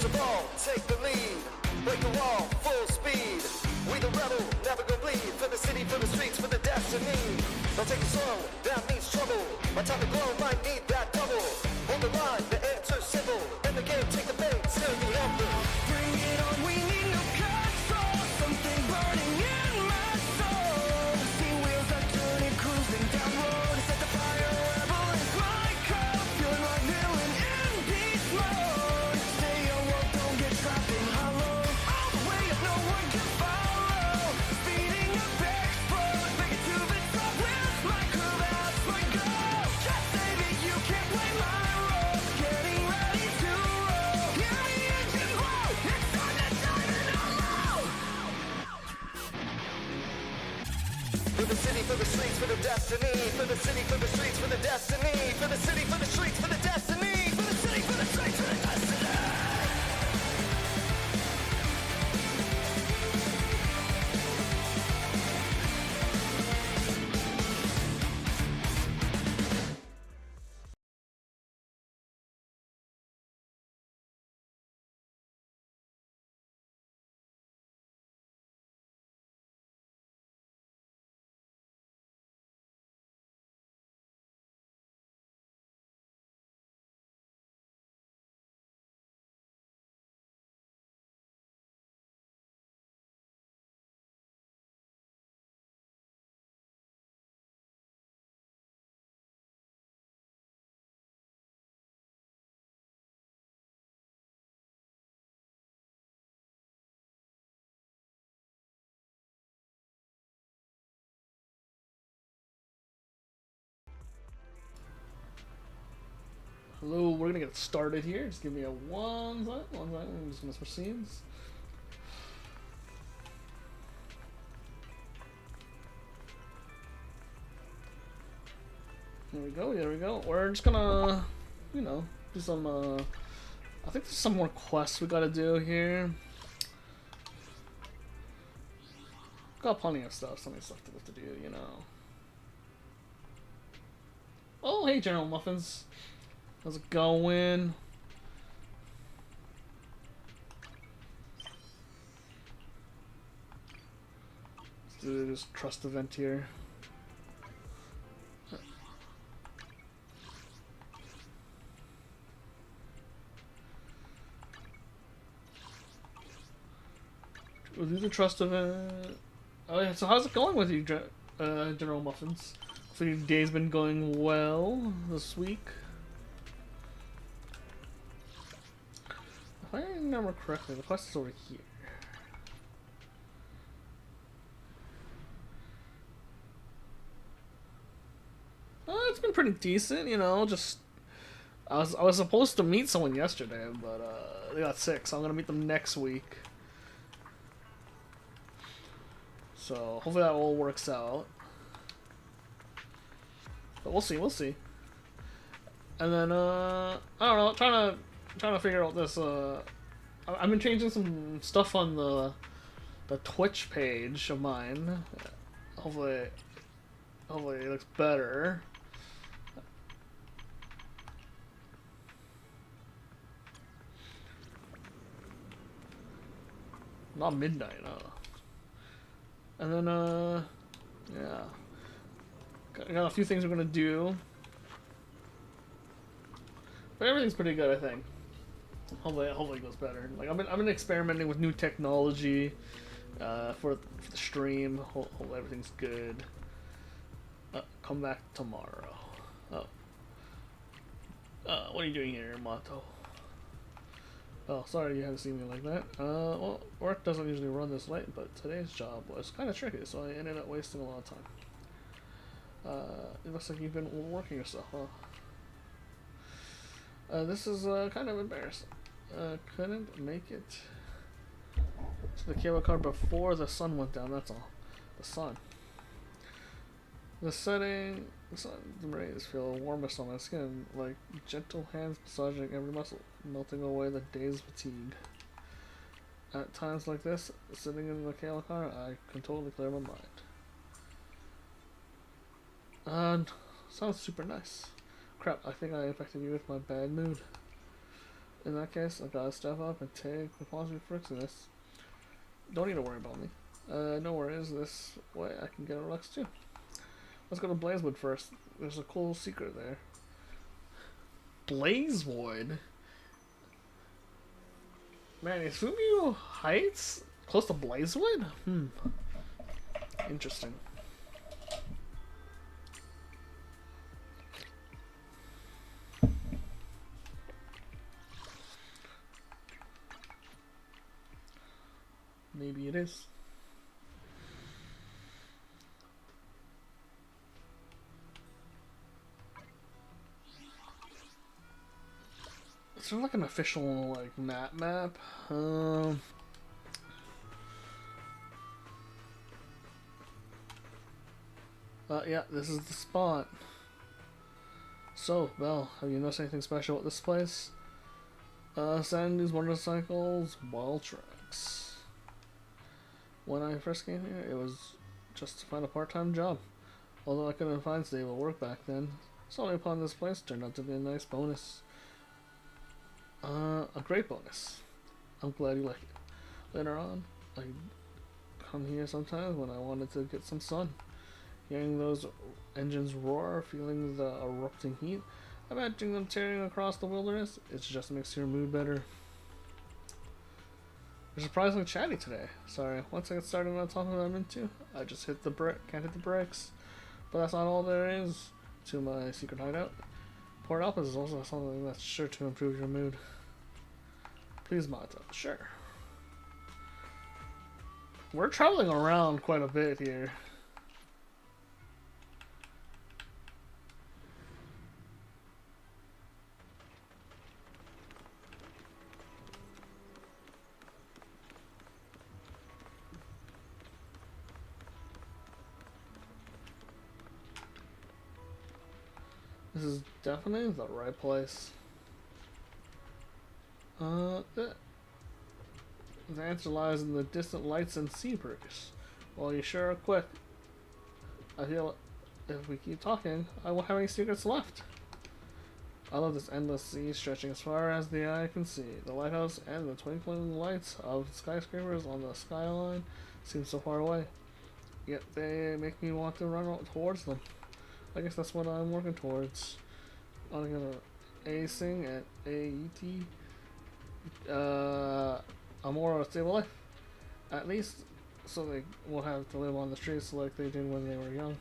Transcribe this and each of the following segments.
the ball, take the lead. Break the wall, full speed. We the rebel, never gonna bleed. For the city, for the streets, for the destiny. Don't take it slow, that means trouble. My time to glow might need that double. Hold the line, the answer's simple. In the game, take the bait, still be humble. Bring it on, we need no control. Something burning in my soul. See wheels are turning, cruising down road. Set the fire, rebel is my code. Feeling like villain in beast mode. Stay awoke, don't get trapped in hollow. All the way up, no one can follow. Speeding up, explode. Make it to the top with my crew, that's my goal. Just save it, you can't play my role. Getting ready to roll. Hear the engine blow. It's time to dive in hollow. For the city, for the streets, for the destiny. For the city, for the streets, for the destiny. For the city, for the streets, for the destiny. For the city, for the streets, for the destiny. Hello, we're gonna get started here. Just give me a one second. I'm just gonna switch scenes. Here we go, here we go. We're just gonna, you know, do some, I think there's some more quests we gotta do here. Got plenty of stuff, so many stuff to do, you know. Oh, hey, General Muffins. How's it going? Let's do this trust event here. We'll do the trust event. Oh yeah, so how's it going with you, General Muffins? So your day's been going well this week? If I remember correctly, the quest is over here. It's been pretty decent, you know. Just I was supposed to meet someone yesterday, but they got sick, so I'm gonna meet them next week. So hopefully that all works out. But we'll see, we'll see. And then I don't know, trying to figure out this. I've been changing some stuff on the Twitch page of mine. Hopefully it looks better. Not midnight, no. And then yeah, got a few things we're gonna do. But everything's pretty good, I think. Hopefully it goes better. Like I've been experimenting with new technology for the stream. Hopefully everything's good. Come back tomorrow. Oh. What are you doing here, Mato? Oh, sorry you had to see me like that. Well, work doesn't usually run this late, but today's job was kind of tricky, so I ended up wasting a lot of time. It looks like you've been working yourself, huh? This is kind of embarrassing. Couldn't make it to the cable car before the sun went down, that's all. The sun. The sun rays feel warmest on my skin, like gentle hands massaging every muscle, melting away the day's fatigue. At times like this, sitting in the cable car, I can totally clear my mind. Sounds super nice. Crap, I think I infected you with my bad mood. In that case, I gotta step up and take the positive fixiness. Don't need to worry about me. No worries, this way I can get a Lux too. Let's go to Blazewood first. There's a cool secret there. Blazewood? Man, is Fumio Heights close to Blazewood? Interesting. Maybe it is. It's sort of like an official like map. Yeah, this is the spot. So, Belle, have you noticed anything special at this place? Sandy's motorcycles, wall tracks. When I first came here, it was just to find a part-time job. Although I couldn't find stable work back then, suddenly upon this place turned out to be a nice bonus. A great bonus. I'm glad you like it. Later on, I come here sometimes when I wanted to get some sun. Hearing those engines roar, feeling the erupting heat, imagining them tearing across the wilderness, it just makes your mood better. You're surprisingly chatty today. Sorry, once I get started on the topic that I'm into, I just can't hit the brakes. But that's not all there is to my secret hideout. Port Alpha is also something that's sure to improve your mood. Please, Mata. Sure. We're traveling around quite a bit here. This is definitely the right place. The answer lies in the distant lights and sea breeze. Well, you sure are quick. I feel if we keep talking, I won't have any secrets left. I love this endless sea stretching as far as the eye can see. The lighthouse and the twinkling lights of skyscrapers on the skyline seem so far away. Yet they make me want to run towards them. I guess that's what I'm working towards. I'm gonna acing at AET. A more stable life. At least so they won't have to live on the streets like they did when they were young.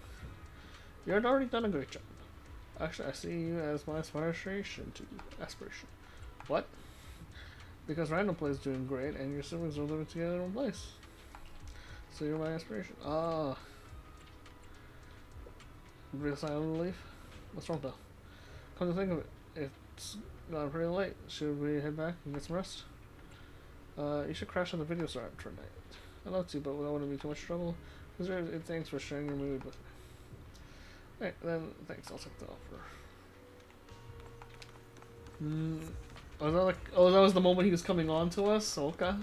You had already done a great job. Actually, I see you as my aspiration. What? Because Random Play is doing great and your siblings are living together in one place. So you're my aspiration. Ah. Real sigh of relief. What's wrong though? Come to think of it, it's gone pretty late. Should we head back and get some rest? You should crash on the video store tonight. I'd love to, but I don't want to be too much trouble. Thanks for sharing your mood with me. Hey, then thanks. I'll take the offer. Oh, that was the moment he was coming on to us. Okay.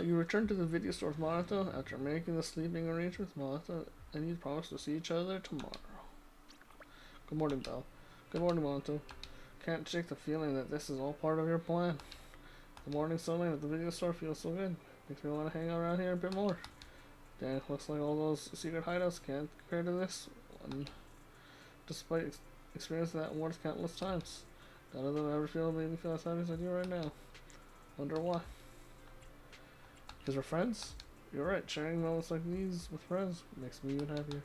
You return to the video store with Monata after making the sleeping arrangements with Monata, and you promise to see each other tomorrow. Good morning, Belle. Good morning, Monata. Can't shake the feeling that this is all part of your plan. The morning sunlight at the video store feels so good. Makes me want to hang around here a bit more. Dang, looks like all those secret hideouts can't compare to this one. Despite experiencing that once countless times, none of them ever made me feel as happy as I do right now. Wonder why. Because we're friends? You're right, sharing moments like these with friends makes me even happier.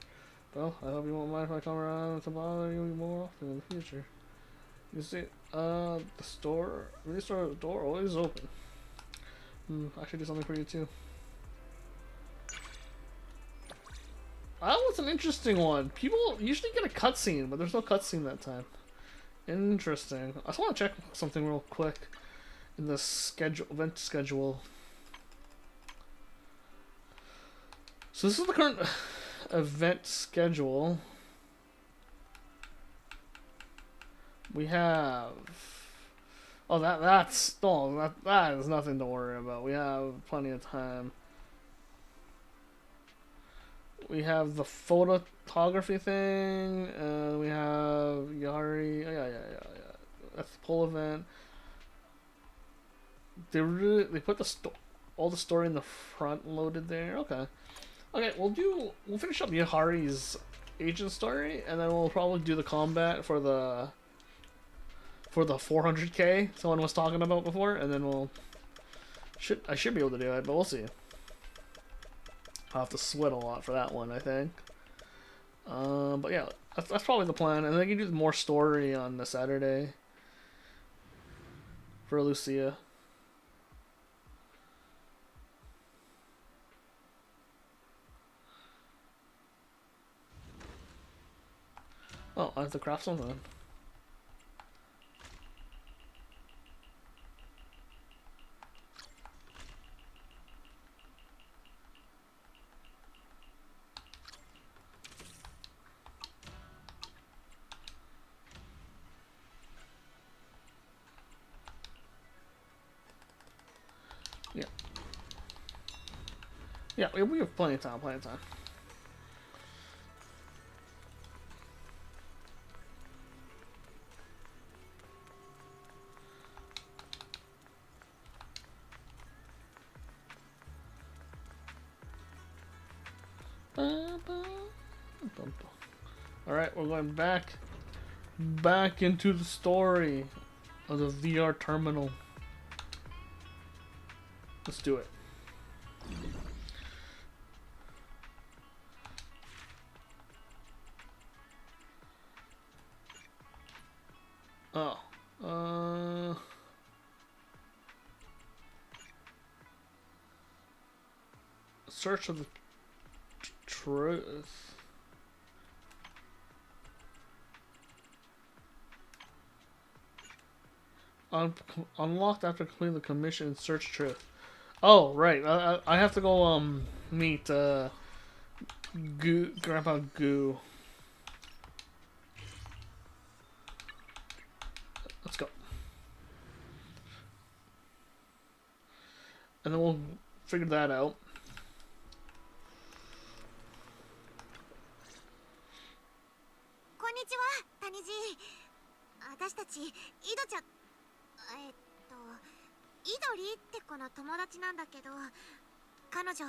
Well, I hope you won't mind if I come around to bother you more often in the future. You see, the video store door always open. I should do something for you too. That was an interesting one. People usually get a cutscene, but there's no cutscene that time. Interesting. I just want to check something real quick in the event schedule. So this is the current event schedule. We have that is nothing to worry about. We have plenty of time. we have the photography thing, and we have Yari. Oh, yeah. That's the poll event. They put all the story in the front loaded there. Okay. We'll finish up Yahari's agent story, and then we'll probably do the combat for the 400k someone was talking about before, and then I should be able to do it, but we'll see. I'll have to sweat a lot for that one, I think. But yeah, that's probably the plan, and then you can do more story on the Saturday for Lucia. Oh, I have to craft something. Yeah. Yeah, we have plenty of time, Alright, we're going back into the story of the VR terminal. Let's do it. Oh. Search of the truth. Unlocked after completing the commission. Search truth. Oh, right. I have to go meet Grandpa Goo. Let's go. And then we'll figure that out. Konnichiwa, Taniji. 私たちイドちゃんイドリって子の友達なんだけど、彼女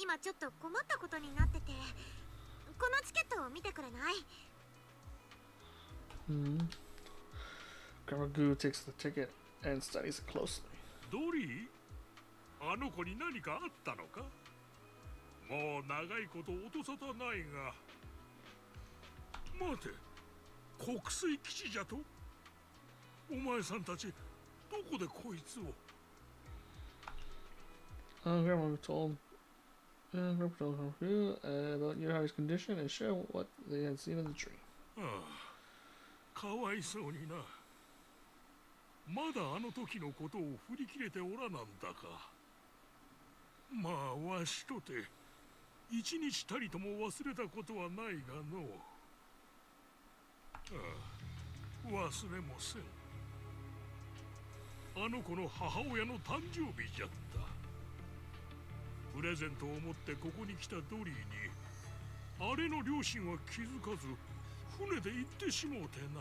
今ちょっと困ったことになってて、このチケットを見てくれない？ Grandma Goo takes the ticket and studies it closely. ドリー、あの子に何かあったのか？もう長いこと音沙汰ないが。待て、国水基地じゃと？お前さんたち、どこでこいつを？Grandma told Grandpa told Goo about Yahari's condition and shared what they had seen in the dream. かわいそうにな。まだあの時のことを振り切れておらなんだか。まあわしとて一日たりとも忘れたことはないがの。忘れもせん。あの子の母親の誕生日じゃった。プレゼントを持ってここに来たドリーに、あれの両親は気づかず船で行ってしもうてな。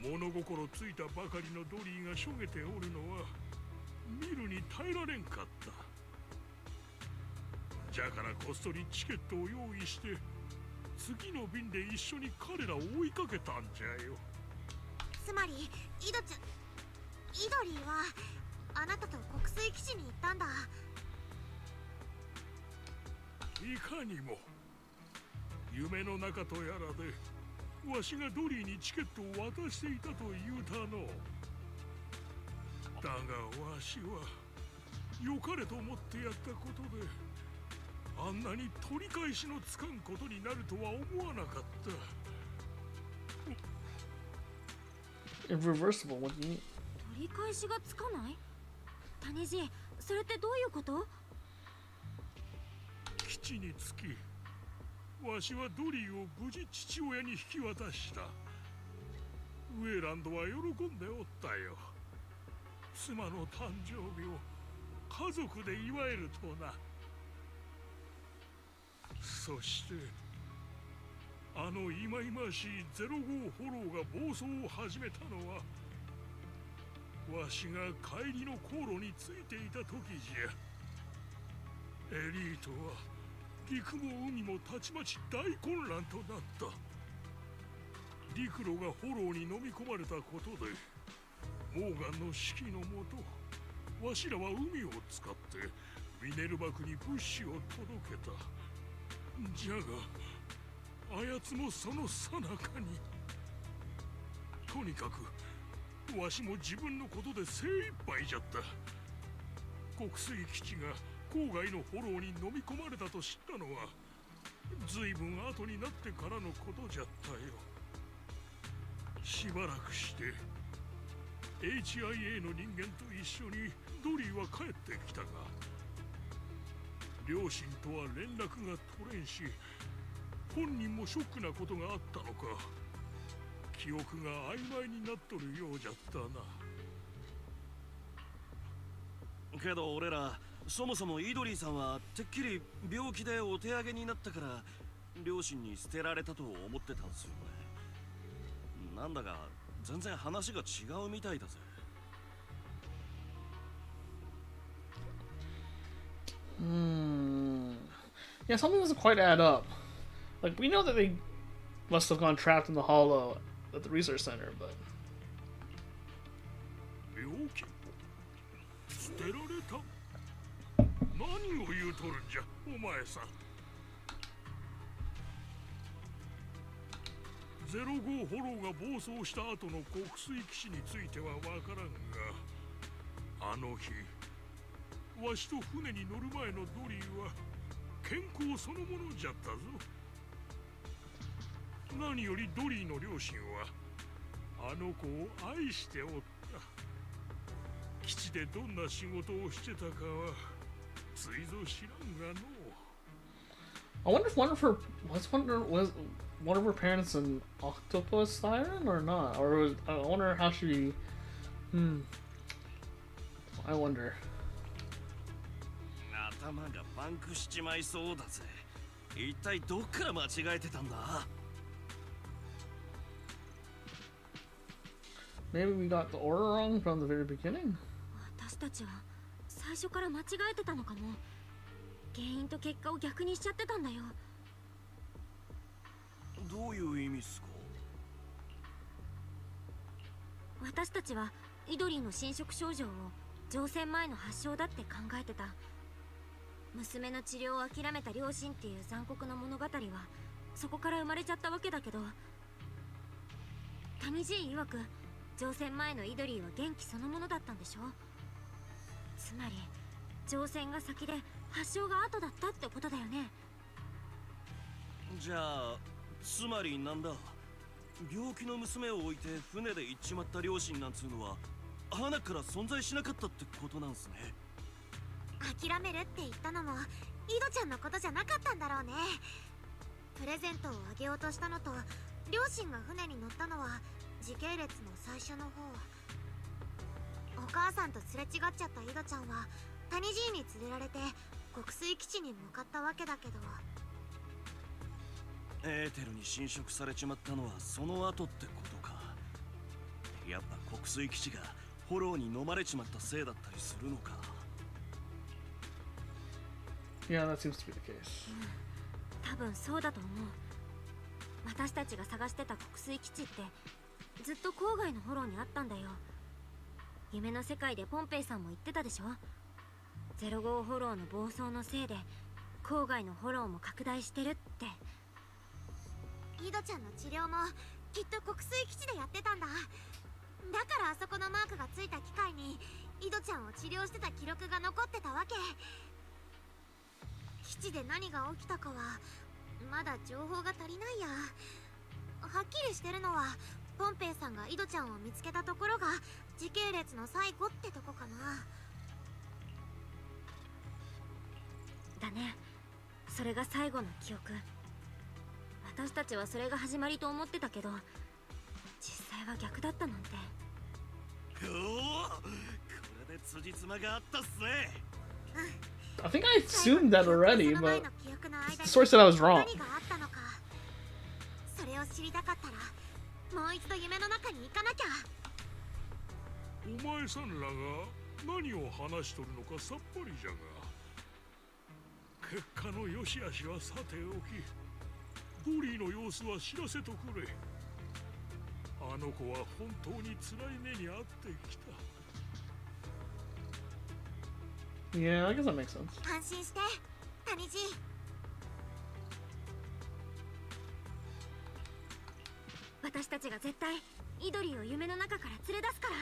物心ついたばかりのドリーがしょげておるのは見るに耐えられんかった。じゃからこっそりチケットを用意して次の便で一緒に彼らを追いかけたんじゃよ。つまりイドリーはあなたと国水基地に行ったんだ。いかにも夢の中とやらでわしがドリーにチケットを渡していたと言うたの。だがわしは良かれと思ってやったことであんなに取り返しのつかんことになるとは思わなかった。Irreversible, what do you mean? 取り返しがつかない？谷地、それってどういうこと？基地に着き、わしはドリーを無事父親に引き渡した。ウェランドは喜んでおったよ。妻の誕生日を家族で祝えるとな。そしてあの忌々しい05フォローが暴走を始めたのはわしが帰りの航路についていた時じゃ。エリートは陸も海もたちまち大混乱となった。陸路がフォローに飲み込まれたことでモーガンの指揮のもとわしらは海を使ってミネルバクに物資を届けた。じゃがあやつもその最中に。とにかくわしも自分のことで精一杯じゃった。国水基地が郊外のフォローに飲み込まれたと知ったのは随分後になってからのことじゃったよ。しばらくして HIA の人間と一緒にドリーは帰ってきたが両親とは連絡が取れんし本人もショックなことがあったのか記憶が曖昧になっとるようじゃったな。けど俺らそもそもイドリーさんはてっきり病気でお手上げになったから両親に捨てられたと思ってたんですよね。なんだか全然話が違うみたいだぜ。Yeah, something doesn't quite add up. Like, we know that they must have gone trapped in the hollow at the research center, but... 病気捨てられた。何を言うとるんじゃお前さん。05フォローが暴走した後の国水基地についてはわからんがあの日わしと船に乗る前のドリーは健康そのものじゃったぞ。何よりドリーの両親はあの子を愛しておった。基地でどんな仕事をしてたかはついぞ知らんがの。I wonder if was one of her parents an octopus siren or not? I wonder how she... I wonder. 頭がパンクしちまいそうだぜ。一体どっから間違えてたんだ？ Maybe we got the order wrong from the very beginning? 私たちは最初から間違えてたのかも。原因と結果を逆にしちゃってたんだよ。どういう意味っすか？私たちはイドリーの侵食症状を乗船前の発症だって考えてた。娘の治療を諦めた両親っていう残酷な物語はそこから生まれちゃったわけだけど、谷爺曰く乗船前のイドリーは元気そのものだったんでしょ。つまり乗船が先で発症が後だったってことだよね。じゃあつまりなんだ、病気の娘を置いて船で行っちまった両親なんつうのは花から存在しなかったってことなんすね。諦めるって言ったのもイドちゃんのことじゃなかったんだろうね。プレゼントをあげようとしたのと両親が船に乗ったのは時系列の最初の方。お母さんとすれ違っちゃったイドちゃんは谷爺に連れられて国水基地に向かったわけだけど、エーテルに侵食されちまったのはその後ってことか。やっぱ国水基地がフォローに飲まれちまったせいだったりするのか。Yeah, that seems to be the case. 多分そうだと思う。私たちが探してた国水基地ってずっと郊外のフォローにあったんだよ。夢の世界でポンペイさんも言ってたでしょ。05フォローの暴走のせいで郊外のフォローも拡大してるって。イドちゃんの治療もきっと国水基地でやってたんだ。だからあそこのマークがついた機械にイドちゃんを治療してた記録が残ってたわけ。基地で何が起きたかはまだ情報が足りないや。はっきりしてるのはポンペイさんがイドちゃんを見つけたところが時系列の最後ってとこかな。だね、それが最後の記憶。私たちはそれが始まりと思ってたけど実際は逆だったなんて。おお、これで辻褄があったっすね。I think I assumed that already, but the story said I was wrong. 何があったのかそれを知りたかったらもう一度夢の中に行かなきゃお前さんらが何を話しとるのかさっぱりじゃが、結果の良し悪しはさておき、ドリーの様子は知らせとくれ。あの子は本当に辛い目に遭ってきた。 Yeah, I guess that makes sense. 安心して谷地私たちが絶対イドリーを夢の中から連れ出すから。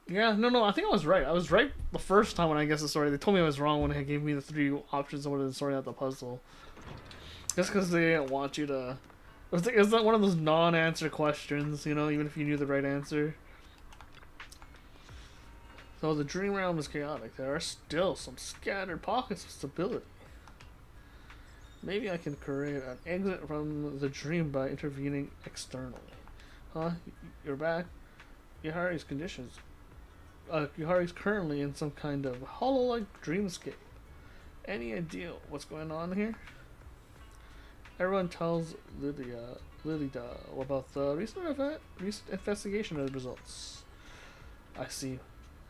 Yeah, no, I think I was right. I was right the first time when I guessed the story. They told me I was wrong when they gave me the 3 options of sorting out the puzzle. Just because they didn't want you to... It's not one of those non-answer questions, you know, even if you knew the right answer. So the dream realm is chaotic. There are still some scattered pockets of stability. Maybe I can create an exit from the dream by intervening externally. Huh? You're back? Yahari's conditions. Yahari's currently in some kind of hollow-like dreamscape. Any idea what's going on here? Everyone tells Lilida about the recent investigation results. I see.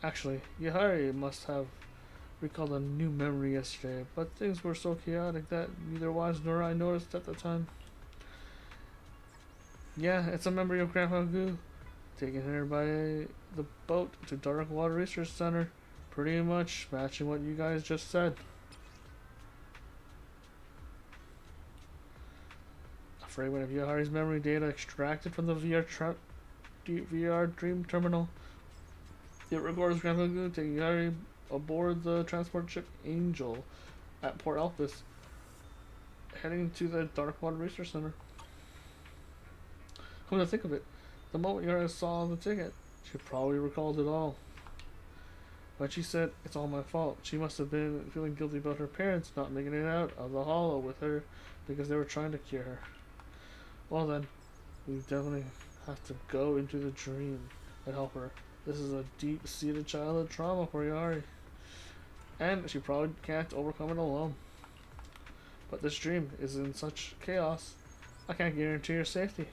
Actually, Yahari must have recalled a new memory yesterday, but things were so chaotic that neither Wise nor I noticed at the time. Yeah, it's a memory of Grandpa Goo, taking her by the boat to Dark Water Research Center, pretty much matching what you guys just said. A fragment of Yahari's memory data extracted from the VR Dream Terminal. It records Grandpa Goo taking Yahari aboard the transport ship Angel at Port Elpis, heading to the Dark Water Research Center. Come to think of it, the moment Yahari saw the ticket, she probably recalled it all. But she said, it's all my fault. She must have been feeling guilty about her parents not making it out of the hollow with her because they were trying to cure her. Well then, we definitely have to go into the dream and help her. This is a deep-seated childhood trauma for Yahari, and she probably can't overcome it alone. But this dream is in such chaos, I can't guarantee her safety.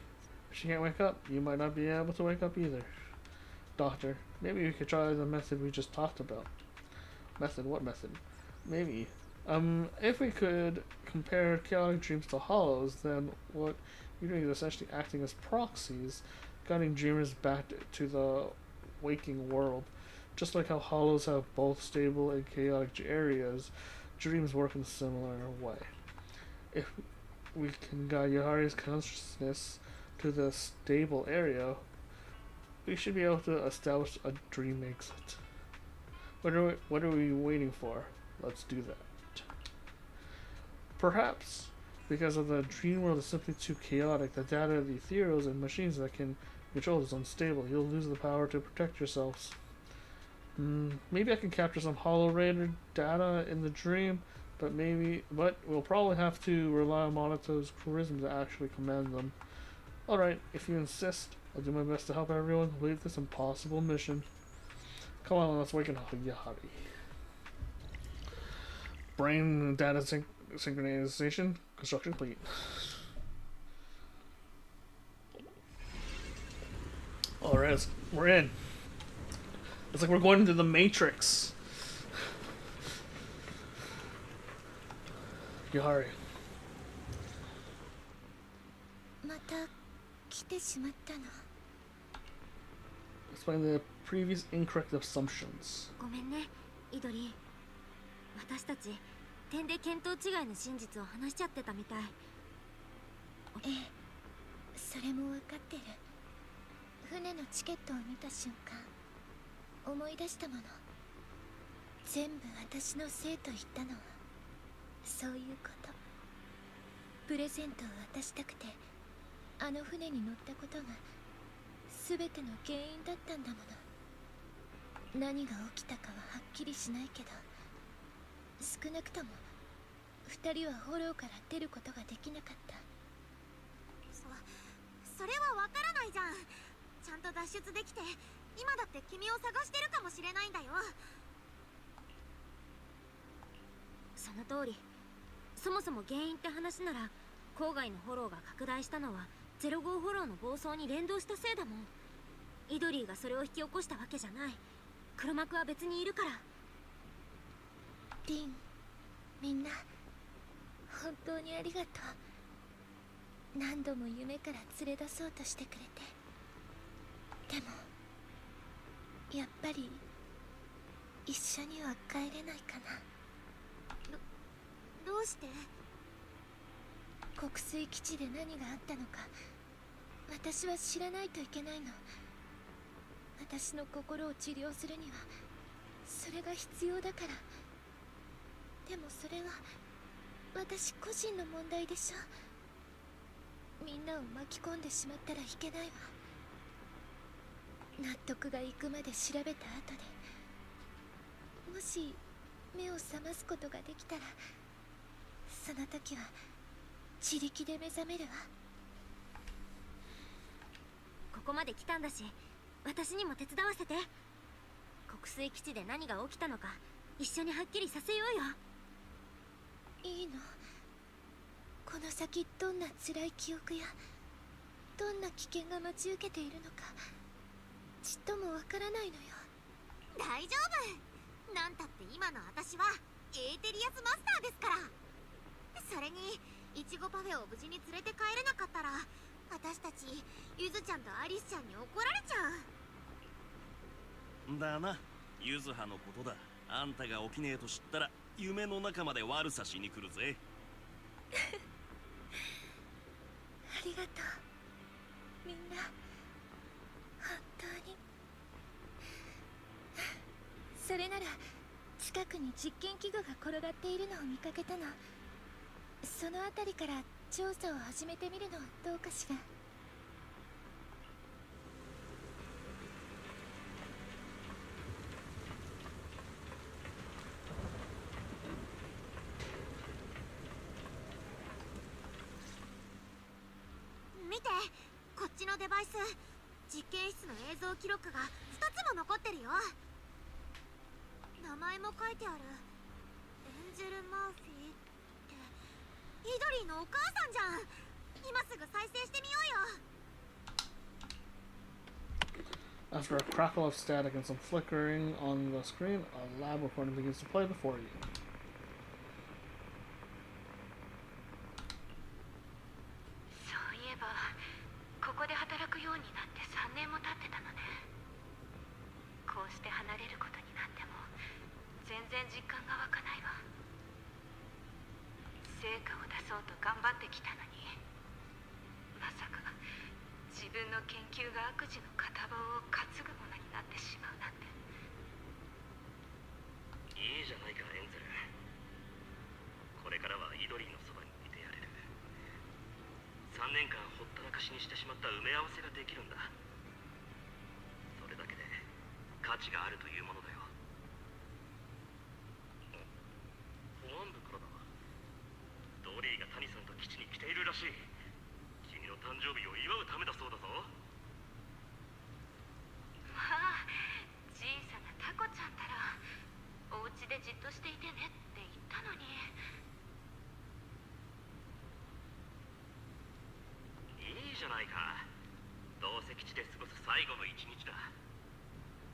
If she can't wake up, you might not be able to wake up either. Doctor, maybe we could try the method we just talked about. Method? What method? Maybe. If we could compare chaotic dreams to hollows, then what you're doing is essentially acting as proxies, guiding dreamers back to the waking world. Just like how hollows have both stable and chaotic areas, dreams work in a similar way. If we can guide Yahari's consciousness to the stable area, we should be able to establish a dream exit. What are we waiting for? Let's do that. Perhaps because of the dream world is simply too chaotic, the data of the ethereals and machines that can control is unstable. You'll lose the power to protect yourselves. Maybe I can capture some Hollow Raider data in the dream, but we'll probably have to rely on Monato's charisma to actually command them. Alright, if you insist, I'll do my best to help everyone complete this impossible mission. Come on, let's waken up Yahari. Brain data synchronization, construction complete. Alright, we're in. It's like we're going into the Matrix. Yahari. Explain the previous incorrect assumptions. ごめんね、イドリー。私たち点で見当違いの真実を話しちゃってたみたい。ええ、それも分かってる。船のチケットを見た瞬間、思い出したもの。全部私のせいと言ったのはそういうこと。プレゼントを渡したくてあの船に乗ったことが全ての原因だったんだもの。何が起きたかははっきりしないけど、少なくとも2人はホローから出ることができなかった。それはわからないじゃん。ちゃんと脱出できて今だって君を探してるかもしれないんだよ。その通り。そもそも原因って話なら、郊外のフォローが拡大したのは05フォローの暴走に連動したせいだもん。イドリーがそれを引き起こしたわけじゃない。黒幕は別にいるから。リン、みんな本当にありがとう。何度も夢から連れ出そうとしてくれて。でもやっぱり一緒には帰れないかな。どうして？国水基地で何があったのか私は知らないといけないの。私の心を治療するにはそれが必要だから。でもそれは私個人の問題でしょ。みんなを巻き込んでしまったらいけないわ。納得がいくまで調べた後で、もし目を覚ますことができたら、その時は自力で目覚めるわ。ここまで来たんだし、私にも手伝わせて。国水基地で何が起きたのか一緒にはっきりさせようよ。いいの？この先どんな辛い記憶やどんな危険が待ち受けているのかちっともわからないのよ。大丈夫。なんたって今の私はエーテリアスマスターですから。それにイチゴパフェを無事に連れて帰れなかったら、私たちゆずちゃんとアリスちゃんに怒られちゃう。だな、ゆずはのことだ。あんたが起きねえと知ったら夢の中まで悪さしに来るぜ。ありがとうみんな、本当に。それなら近くに実験器具が転がっているのを見かけたの。その辺りから調査を始めてみるのはどうかしら。見て、こっちのデバイス、実験室の映像記録が2つも残ってるよ。名前も書いてある。エンジェル・マーフィーってイドリーのお母さんじゃん。今すぐ再生してみようよ。 After a crackle of static and some flickering on the screen, a lab recording begins to play before you. そういえばここで働くようになって3年も経ってたのね。こうして離れることになっても全然実感が湧かないわ。成果を出そうと頑張ってきたのに、まさか自分の研究が悪事の片棒を担ぐものになってしまうなんて。いいじゃないかエンゼル。これからはイドリーのそばにいてやれる。3年間ほったらかしにしてしまった埋め合わせができるんだ。それだけで価値があるというものだよ。保安部からだ。ドリーが谷さんと基地に来ているらしい。君の誕生日を祝うためだそうだぞ。まあ小さなタコちゃんたらお家でじっとしていてねって言ったのに。いいじゃないか。どうせ基地で過ごす最後の一日だ。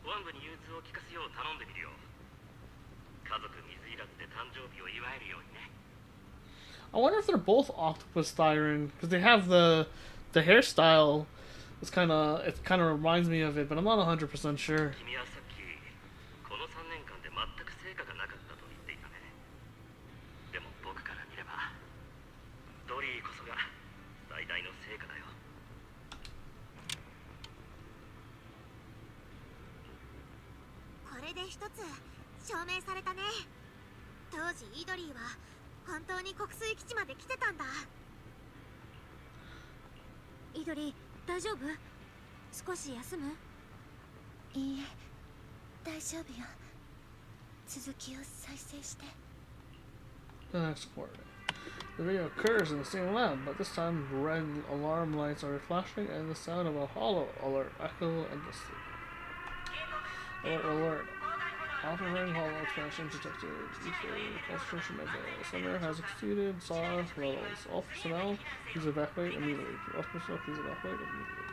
保安部に融通を聞かせよう頼んでみるよ。家族水入らずで誕生日を祝えるようにね。I wonder if they're both octopus thyron, because they have the hairstyle. It kind of reminds me of it, but I'm not 100% sure. 君はさっきこの3年間で全く成果がなかったと言っていたね。でも僕から見ればドリーこそが最大の成果だよ。これで一つ証明されたね。当時イドリーは本当に国水基地まで来てたんだ。イドリー、大丈夫？少し休む？いいえ、大丈夫よ。続きを再生して。 The next quarter. The video occurs in the same lab, but this time red alarm lights are flashing and the sound of a hollow alert echo endlessly. Alert, alert. Offering hall expansion detected. Concentration of the center has exceeded SAW levels. All personnel, please evacuate immediately. All personnel, please evacuate immediately.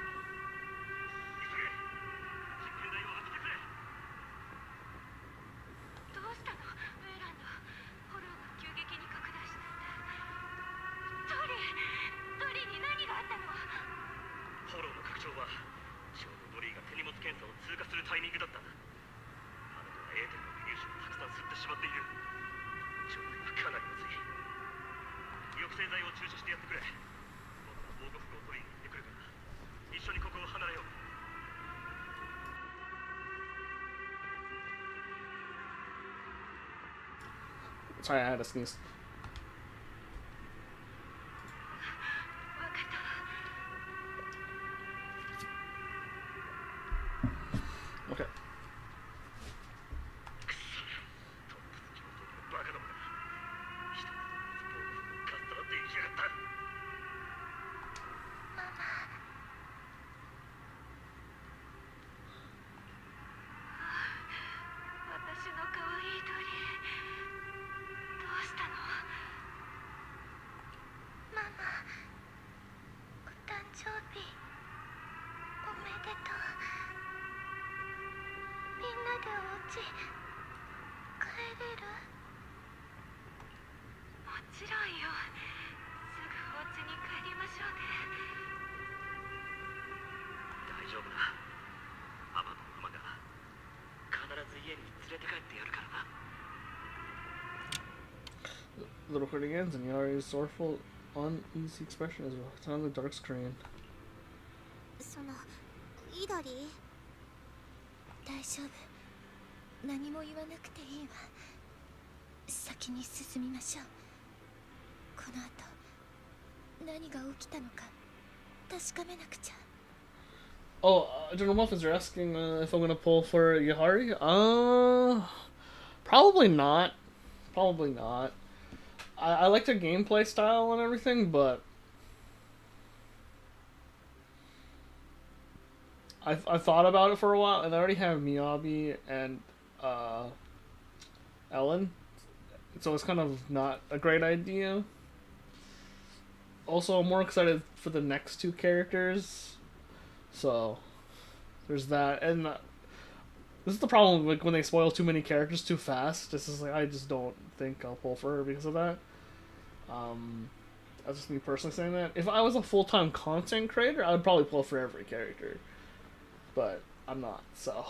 どうしたのウェランド。炎が急激に拡大してドリーに何があったの。フォローの拡張はちょうどドリーが手荷物検査を通過するタイミングだった。彼女はエーテルの粒子をたくさん吸ってしまっている。状態がかなりまずい。抑制剤を注射してやってくれ。僕は防護服を取りに行ってくるから一緒にここを離れよう。 Sorry, I had to sneeze. わかったわ。 Okay. バカどもだ。一つ防護服をかっさらっていきやがった。私の可愛いドリー。どうしたの。ママ、お誕生日おめでとう。みんなでお家帰れる？もちろんよ。すぐお家に帰りましょうね。大丈夫だ。パパとママが必ず家に連れて帰ってやるからな。 The recording ends and Yari's sorrowful, uneasy expression is reflected on the dark screen. そのイドリー、大丈夫。何も言わなくていいわ。先に進みましょう。この後何が起きたのか確かめなくちゃ。 Oh, General Muffins, you're asking if I'm gonna pull for Yahari? Probably not. Probably not. I like their gameplay style and everything, but I thought about it for a while, and I already have Miyabi and Ellen, so it's kind of not a great idea. Also, I'm more excited for the next two characters, so there's that. And this is the problem, like when they spoil too many characters too fast. This is like I just don't think I'll pull for her because of that. That's just me personally saying that. If I was a full-time content creator, I would probably pull for every character, but I'm not, so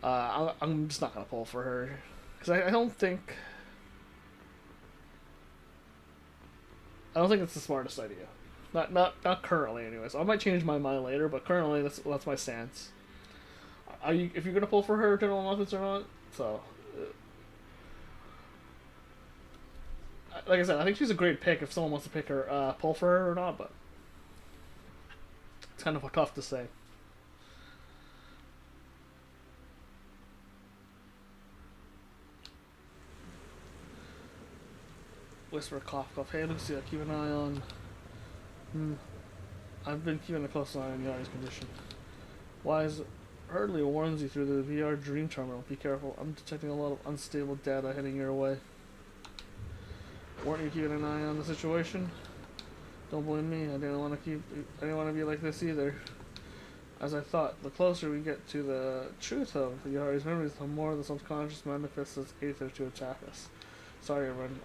I'm just not gonna pull for her because I don't think it's the smartest idea. Not currently, anyways. I might change my mind later, but currently that's my stance. If you're gonna pull for her, General Muffins or not? So, like I said, I think she's a great pick if someone wants to pick her, pull for her or not. But it's kind of tough to say. Whisper, cough, cough. Hey, Lucia, keep an eye on. I've been keeping a close eye on Yari's condition. Wise hurriedly warns you through the VR Dream Terminal. Be careful. I'm detecting a lot of unstable data heading your way. Weren't you keeping an eye on the situation? Don't blame me. I didn't want to be like this either. As I thought, the closer we get to the truth of Yari's memories, the more the subconscious manifests as aether to attack us. Sorry, everyone.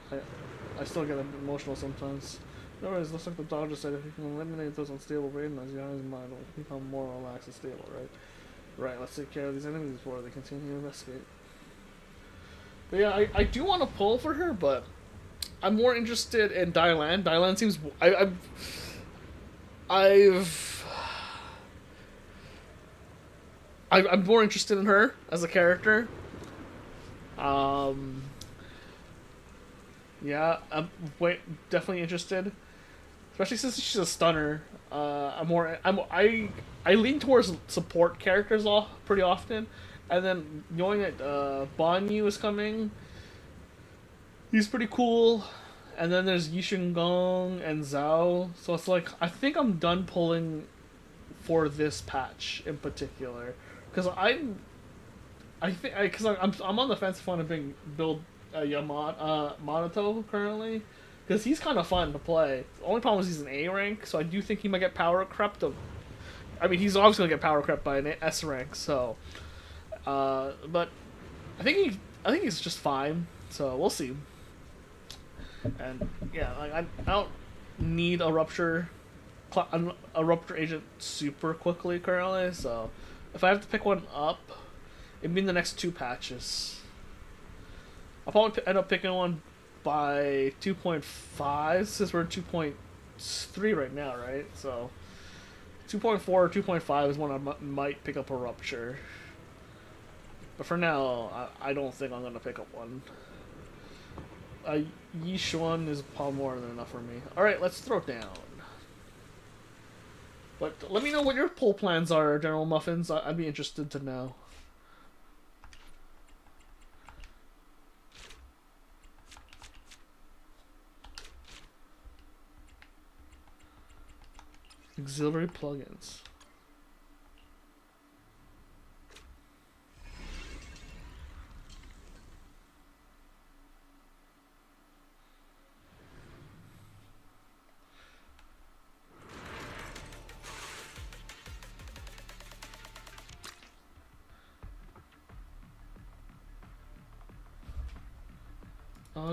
I still get a bit emotional sometimes. No worries, looks like the doctor said if you can eliminate those unstable brain nodes, Yari's mind will become more relaxed and stable, right? Right, let's take care of these enemies before they continue to investigate. But yeah, I do want to pull for her, but I'm more interested in Dylan. Dylan seems... I'm more interested in her as a character. Yeah, I'm definitely interested, especially since she's a stunner. I lean towards support characters pretty often, and then knowing that Banyu is coming, he's pretty cool. And then there's Yishun Gong and Zhao, so it's like I think I'm done pulling for this patch in particular, because I think because I'm on the fence if I want to build Yamato currently, because he's kind of fun to play. The only problem is he's an A rank, so I do think he might get power crept. I mean, he's obviously gonna get power crept by an S rank, so. But I think he's just fine. So we'll see. And yeah, like I don't need a rupture agent super quickly currently. So if I have to pick one up, it'd be in the next 2 patches. I'll probably end up picking one by 2.5 since we're 2.3 right now, right? So 2.4 or 2.5 is when I might pick up a rupture. But for now, I don't think I'm going to pick up one. Yishuan is probably more than enough for me. Alright, let's throw it down. But let me know what your pull plans are, General Muffins. I'd be interested to know. Auxiliary plugins.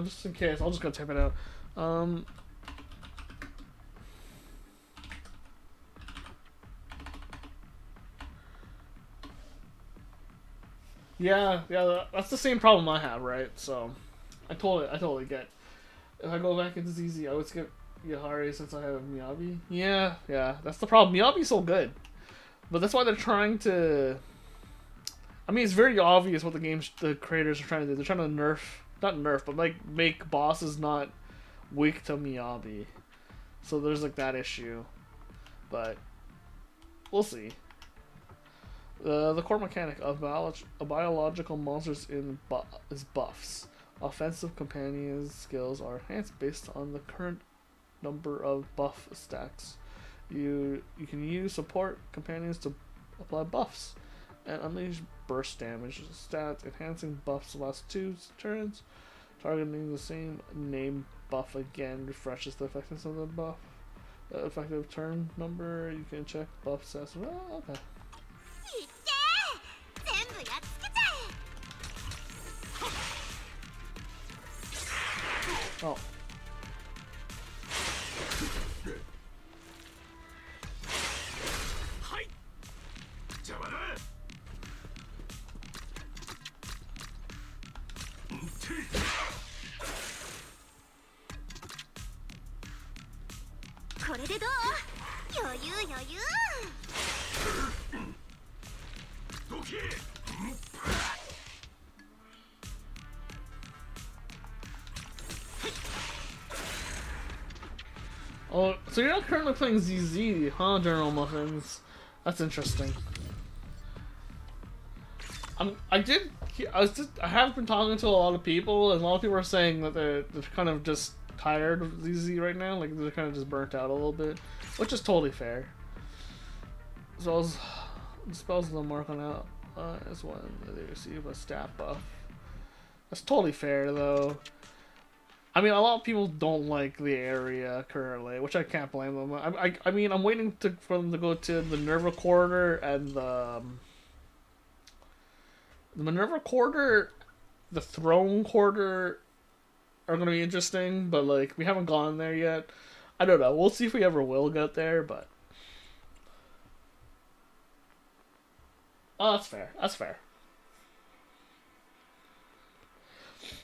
Just in case, I'll just go type it out. Yeah, that's the same problem I have, right? So, I totally get. If I go back into ZZ, I would skip Yahari since I have Miyabi. Yeah, that's the problem. Miyabi's so good, but that's why they're trying to. I mean, it's very obvious what the creators are trying to do. They're trying to not nerf, but like make bosses not weak to Miyabi. So there's like that issue, but we'll see. The core mechanic of biological monsters is buffs. Offensive companion skills are enhanced based on the current number of buff stacks. You can use support companions to apply buffs and unleash burst damage stats. Enhancing buffs last 2 turns. Targeting the same name buff again refreshes the effectiveness of the buff. Effective turn number. You can check buff stats. Oh, okay. Oh. Oh, so you're not currently playing ZZ, huh, General Muffins? That's interesting. I have been talking to a lot of people, and a lot of people are saying that they're kind of just tired of ZZ right now, like they're kind of just burnt out a little bit, which is totally fair. So I was spells the mark on out as when they receive a stat buff. That's totally fair though. I mean, a lot of people don't like the area currently, which I can't blame them. I mean, I'm waiting for them to go to the Minerva Corridor and the Minerva Corridor, the Throne Corridor are going to be interesting, but like we haven't gone there yet. I don't know. We'll see if we ever will get there, but oh, that's fair. That's fair.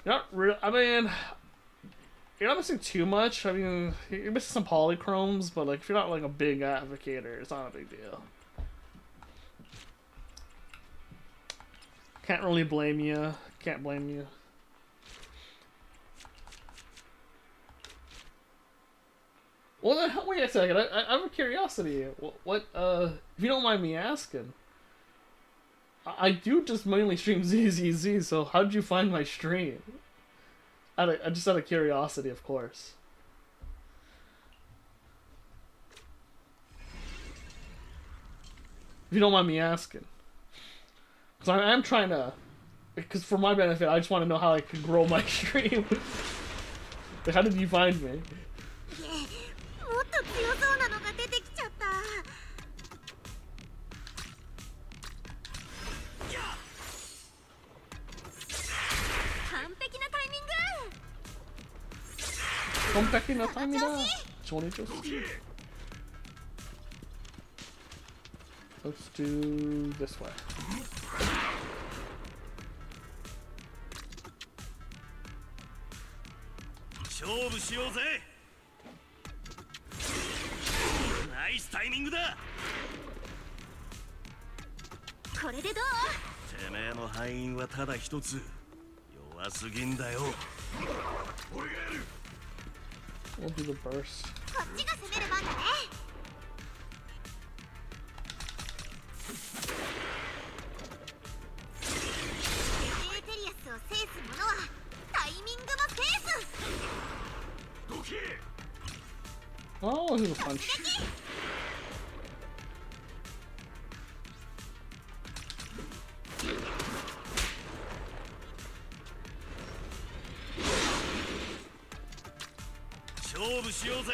Not real. I mean. You're not missing too much. I mean, you're missing some polychromes, but like if you're not like a big advocator, it's not a big deal. Can't really blame you. Can't blame you. Well, then, wait a second. I have a curiosity. What if you don't mind me asking? I do just mainly stream ZZZ, so how'd you find my stream? I just out of curiosity, of course. If you don't mind me asking. Because I am trying to... Because for my benefit, I just want to know how I can grow my stream. Like, how did you find me? もっと強そうなのが出てきちゃった。完璧なタイミング。完璧なタイミングだ。超調子。Let's do this way. 勝負しようぜ。ナイスタイミングだ。これでどう？てめえの敗因はただ一つ。弱すぎんだよ。 We'll do the burst. こっちが攻める番だね。エテリアスを制す者はタイミングも制す。 Oh, here's a punch. 勝負しようぜ。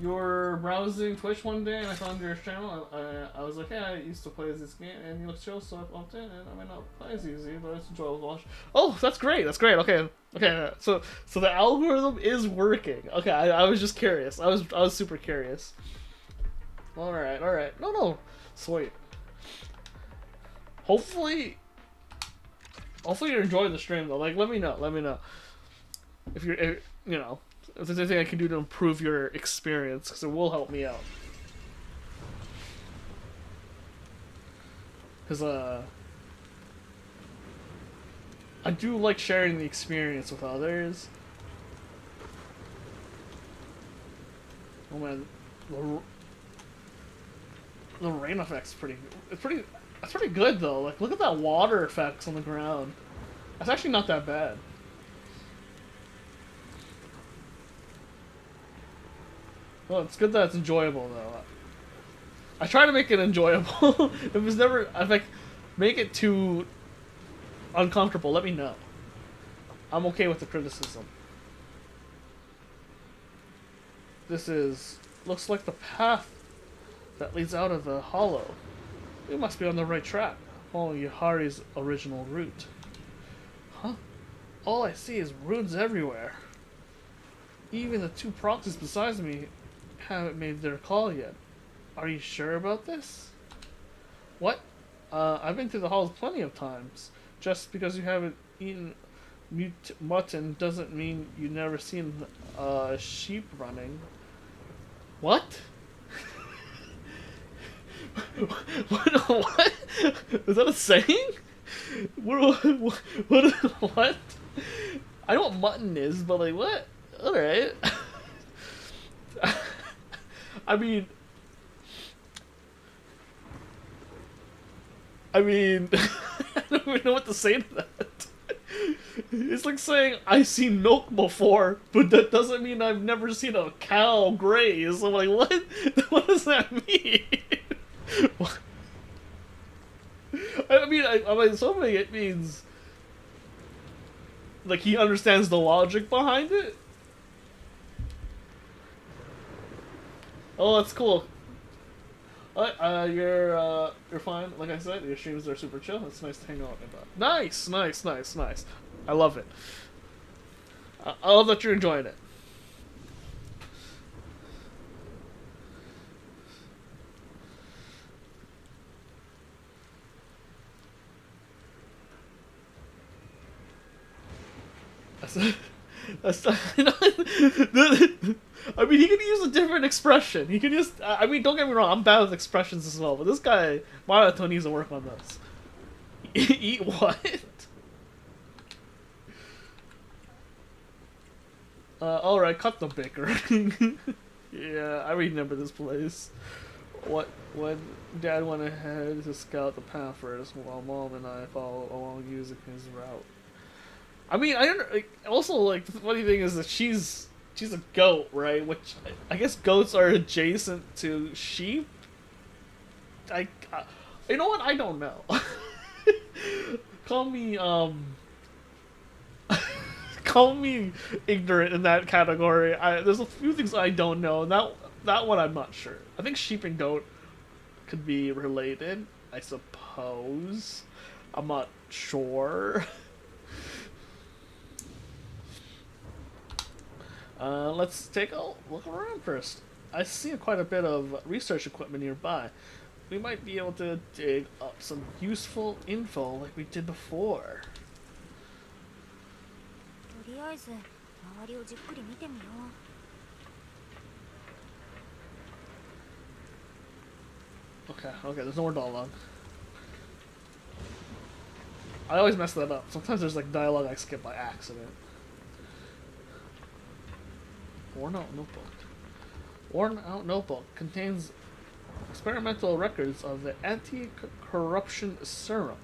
You were browsing Twitch one day and I found your channel. I was like, hey, I used to play this game and you look chill, so I bumped in and I might not play as easy, but it's enjoyable to watch. Oh, that's great. That's great. Okay. So the algorithm is working. Okay, I was just curious. I was super curious. All right. No, sweet. Hopefully you're enjoying the stream though. Like, let me know. If you're, if there's anything I can do to improve your experience, because it will help me out. Because, I do like sharing the experience with others. Oh man, the rain effect's that's pretty good though. Like, look at that water effects on the ground. That's actually not that bad. Well, it's good that it's enjoyable though. I try to make it enjoyable. If it's never, if I make it too uncomfortable, let me know. I'm okay with the criticism. Looks like the path that leads out of the hollow. We must be on the right track, following Yahari's original route. Huh? All I see is runes everywhere. Even the two proxies beside me haven't made their call yet. Are you sure about this? What? I've been through the halls plenty of times. Just because you haven't eaten mutton doesn't mean you've never seen a sheep running. What? What? Is that a saying? What? I know what mutton is, but like, what? Alright. I mean, I don't even know what to say to that. It's like saying, I've seen milk before, but that doesn't mean I've never seen a cow graze. I'm like, what? What does that mean? I'm assuming it means, like, he understands the logic behind it. Oh, that's cool. You're fine. Like I said, your streams are super chill. It's nice to hang out about. Nice. I love it. I love that you're enjoying it. That's I mean, he could use a different expression. He could just... I mean, don't get me wrong, I'm bad with expressions as well, but this guy, Marato, needs to work on those. Eat what? Alright, cut the bickering. Yeah, I remember this place. When Dad went ahead to scout the path first, while Mom and I followed along using his route. I mean, also, like, the funny thing is that she's she's a goat, right? Which I guess goats are adjacent to sheep. You know what? I don't know. Call me call me ignorant in that category. There's a few things I don't know. That one I'm not sure. I think sheep and goat could be related, I suppose. I'm not sure. Let's take a look around first. I see quite a bit of research equipment nearby. We might be able to dig up some useful info like we did before. とりあえず周りをじっくり見てみよう。 Okay, there's no more dialogue. I always mess that up. Sometimes there's like dialogue I skip by accident. Worn out notebook. Worn out notebook contains experimental records of the anti-corruption serum,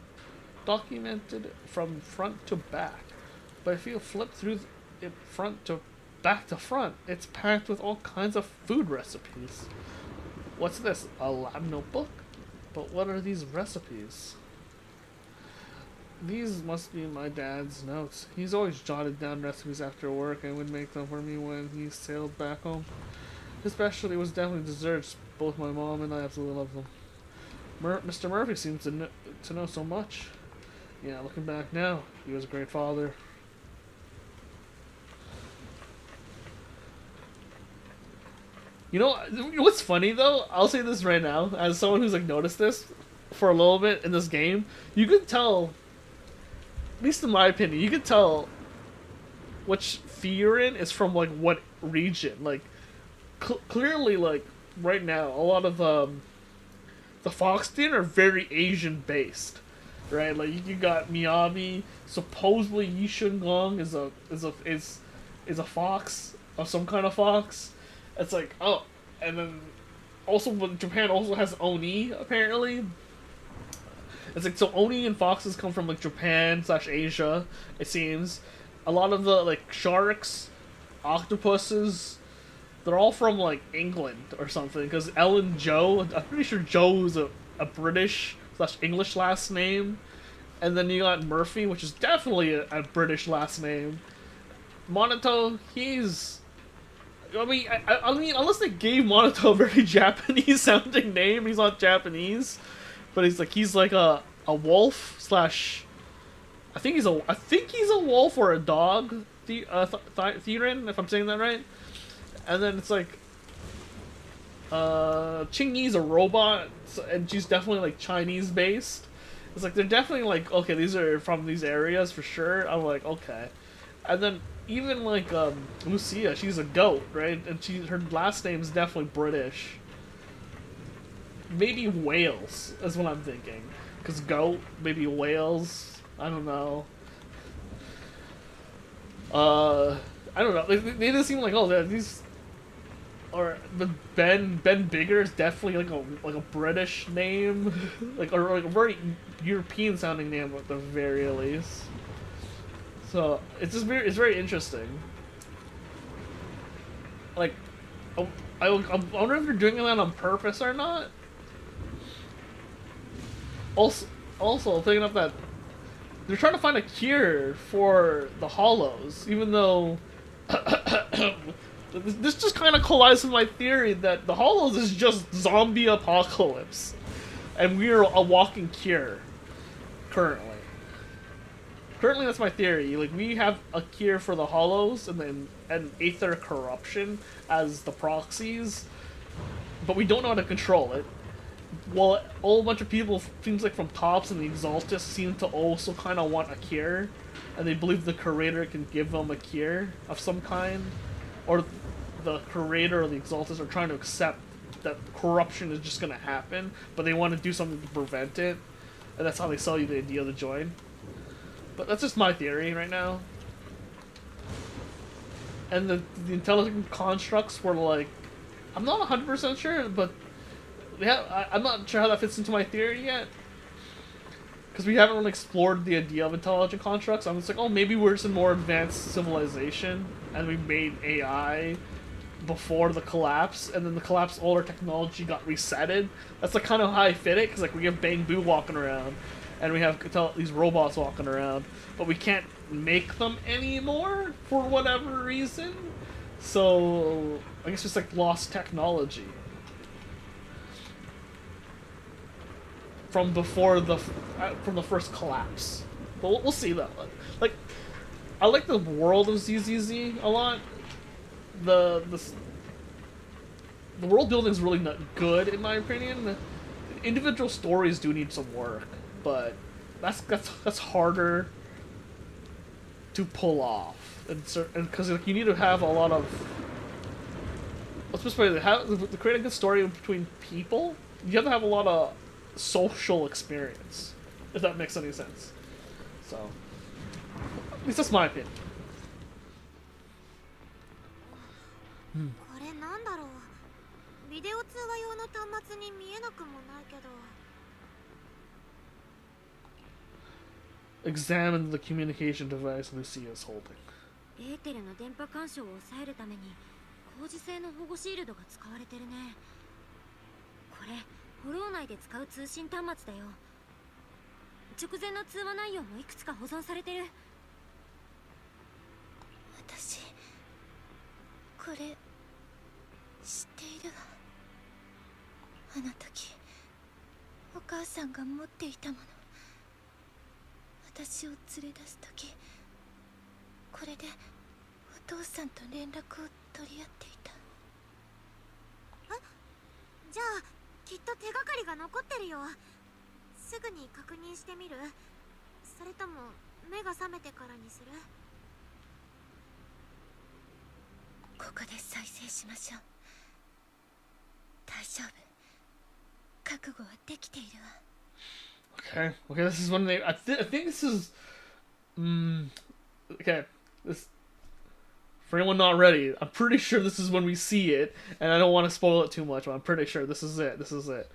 documented from front to back. But if you flip through it back to front, it's packed with all kinds of food recipes. What's this? A lab notebook? But what are these recipes? These must be my dad's notes. He's always jotted down recipes after work and would make them for me when he sailed back home. His specialty was definitely desserts. Both my mom and I absolutely love them. Mr. Murphy seems to know so much. Yeah, looking back now, he was a great father. You know what's funny though? I'll say this right now, as someone who's like noticed this for a little bit in this game, you could tell, at least in my opinion, you could tell which Theorin is from like what region. Like clearly, like right now, a lot of the Foxden are very Asian based, right? Like you got Miyabi. Supposedly Yishun is a fox of some kind of fox. It's like, oh, and then also Japan also has Oni apparently. It's like, so Oni and foxes come from like Japan/Asia, it seems. A lot of the like sharks, octopuses, they're all from like England or something. Because Ellen Joe, I'm pretty sure Joe is a British/English last name. And then you got Murphy, which is definitely a British last name. Monato, he's... I mean, unless they gave Monato a very Japanese-sounding name, he's not Japanese. But he's like a wolf slash... I think he's a wolf or a dog, Theorin, if I'm saying that right. And then it's like... Chingy's a robot, and she's definitely like Chinese-based. It's like, they're definitely like, okay, these are from these areas for sure. I'm like, okay. And then even like Lucia, she's a goat, right? And her last name is definitely British. Maybe Wales is what I'm thinking. Because goat, maybe Wales. I don't know. I don't know. They just seem like, oh, these... Or the Ben Bigger is definitely like a British name, or like a very European sounding name at the very least. So it's very interesting. Like, I wonder if they're doing that on purpose or not. Also thinking of that, they're trying to find a cure for the Hollows, even though. This just kind of collides with my theory that the Hollows is just zombie apocalypse, and we're a walking cure. Currently, that's my theory. Like, we have a cure for the Hollows, and Aether corruption as the proxies, but we don't know how to control it. Well, a whole bunch of people, seems like from Tops and the Exaltus, seem to also kind of want a cure, and they believe the Curator can give them a cure of some kind. Or the Curator or the Exaltus are trying to accept that corruption is just going to happen, but they want to do something to prevent it, and that's how they sell you the idea to join. But that's just my theory right now. And the intelligent constructs were like... I'm not 100% sure, but... I'm not sure how that fits into my theory yet. because we haven't really explored the idea of intelligent constructs. I'm just like, oh, maybe we're just a more advanced civilization, and we made AI before the collapse, and then the collapse, all our technology got resetted. That's like kind of how I fit it, because like we have Bang Boo walking around, and we have these robots walking around, but we can't make them anymore for whatever reason. So I guess it's like lost technology from before from the first collapse. But we'll see though. Like, I like the world of ZZZ a lot. The world building is really not good in my opinion. The individual stories do need some work, but that's harder to pull off, and because like, you need to have a lot of, let's just put it, to create a good story between people, you have to have a lot of social experience, if that makes any sense. So, at least that's my opinion. これなんだろう。ビデオ通話用の端末に見えなくもないけど。Examine the communication device Lucy is holding. エーテルの電波干渉を抑えるために工事製の保護シールドが使われてるね。これフォロー内で使う通信端末だよ。直前の通話内容もいくつか保存されてる。私これ知っているわ。あの時お母さんが持っていたもの。私を連れ出す時これでお父さんと連絡を取り合っていた。じゃあきっと手がかりが残ってるよ。すぐに確認してみる？それとも目が覚めてからにする？ここで再生しましょう。大丈夫。覚悟はできているわ。Okay, this is when they. I think this is. Okay, this. For anyone not ready, I'm pretty sure this is when we see it, and I don't want to spoil it too much, but I'm pretty sure this is it. This is it.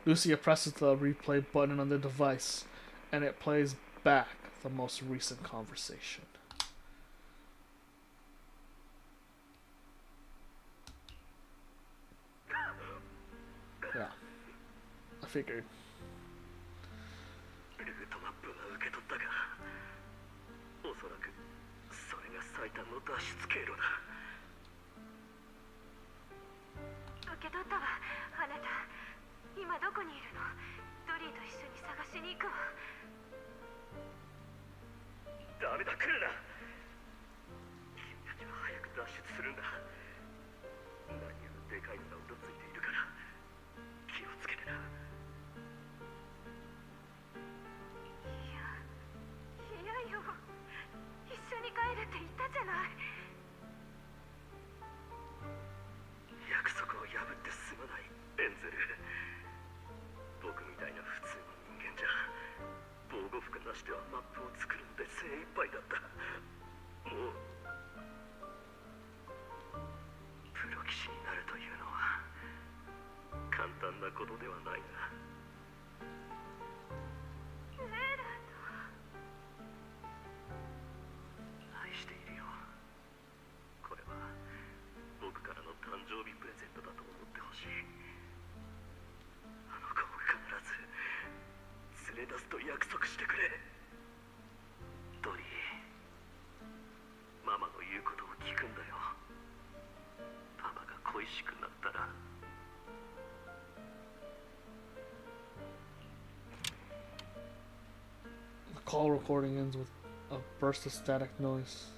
Lucia presses the replay button on the device, and it plays back the most recent conversation. Yeah, I figured. ルートマップは受け取ったが、おそらくそれが最短の脱出経路だ。受け取ったわ。あなた今どこにいるの？ドリーと一緒に探しに行くわ。ダメだ、来るな。君たちは早く脱出するんだ。何やらでかいのがうろついているから気をつけてな。いやよ、一緒に帰るって言ったじゃない。約束を破ってすまない、エンゼル。僕みたいな普通の人間じゃ防護服なしではマップを作るんで精一杯だった。もうプロ騎士になるというのは簡単なことではないな。愛しているよ。これは僕からの誕生日プレゼントだと思ってほしい。あの子を必ず連れ出すと約束してくれ。ドリー、ママの言うことを聞くんだよ。パパが恋しくなったら。The call recording ends with a burst of static noise.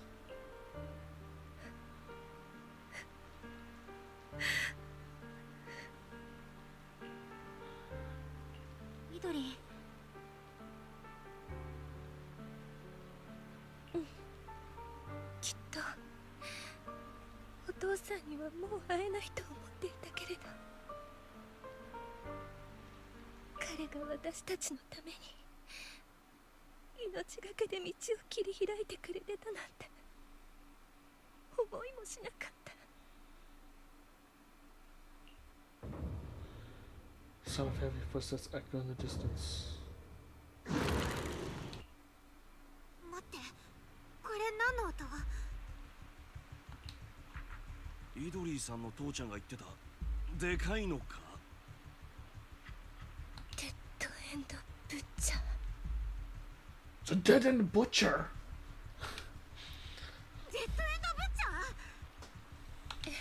緑。きっとお父さんにはもう会えないと思っていたけれど、彼が私たちのために命がけで道を切り開いてくれてたなんて思いもしなかった。Sound of heavy footsteps echo in the distance. 待って、これ何の音？イドリーさんの父ちゃんが言ってたでかいのか？デッドエンドブッチャー。 It's a dead end butcher! デッドエンドブッチャ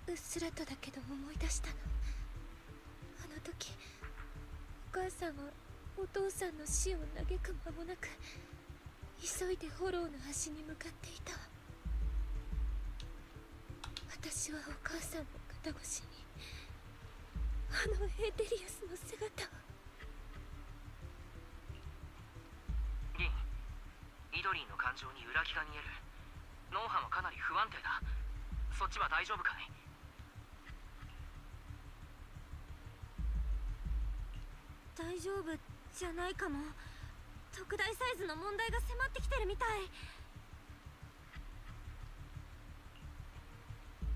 ー？うっすらとだけど思い出したの。あの時お母さんはお父さんの死を嘆く間もなく急いでフォローの端に向かっていたわ。私はお母さんの肩越しにあのエーテリアスの姿を。リン、イドリーの感情に裏気が見える。脳波もかなり不安定だ。そっちは大丈夫かい？大丈夫じゃないかも。特大サイズの問題が迫ってきてるみたい。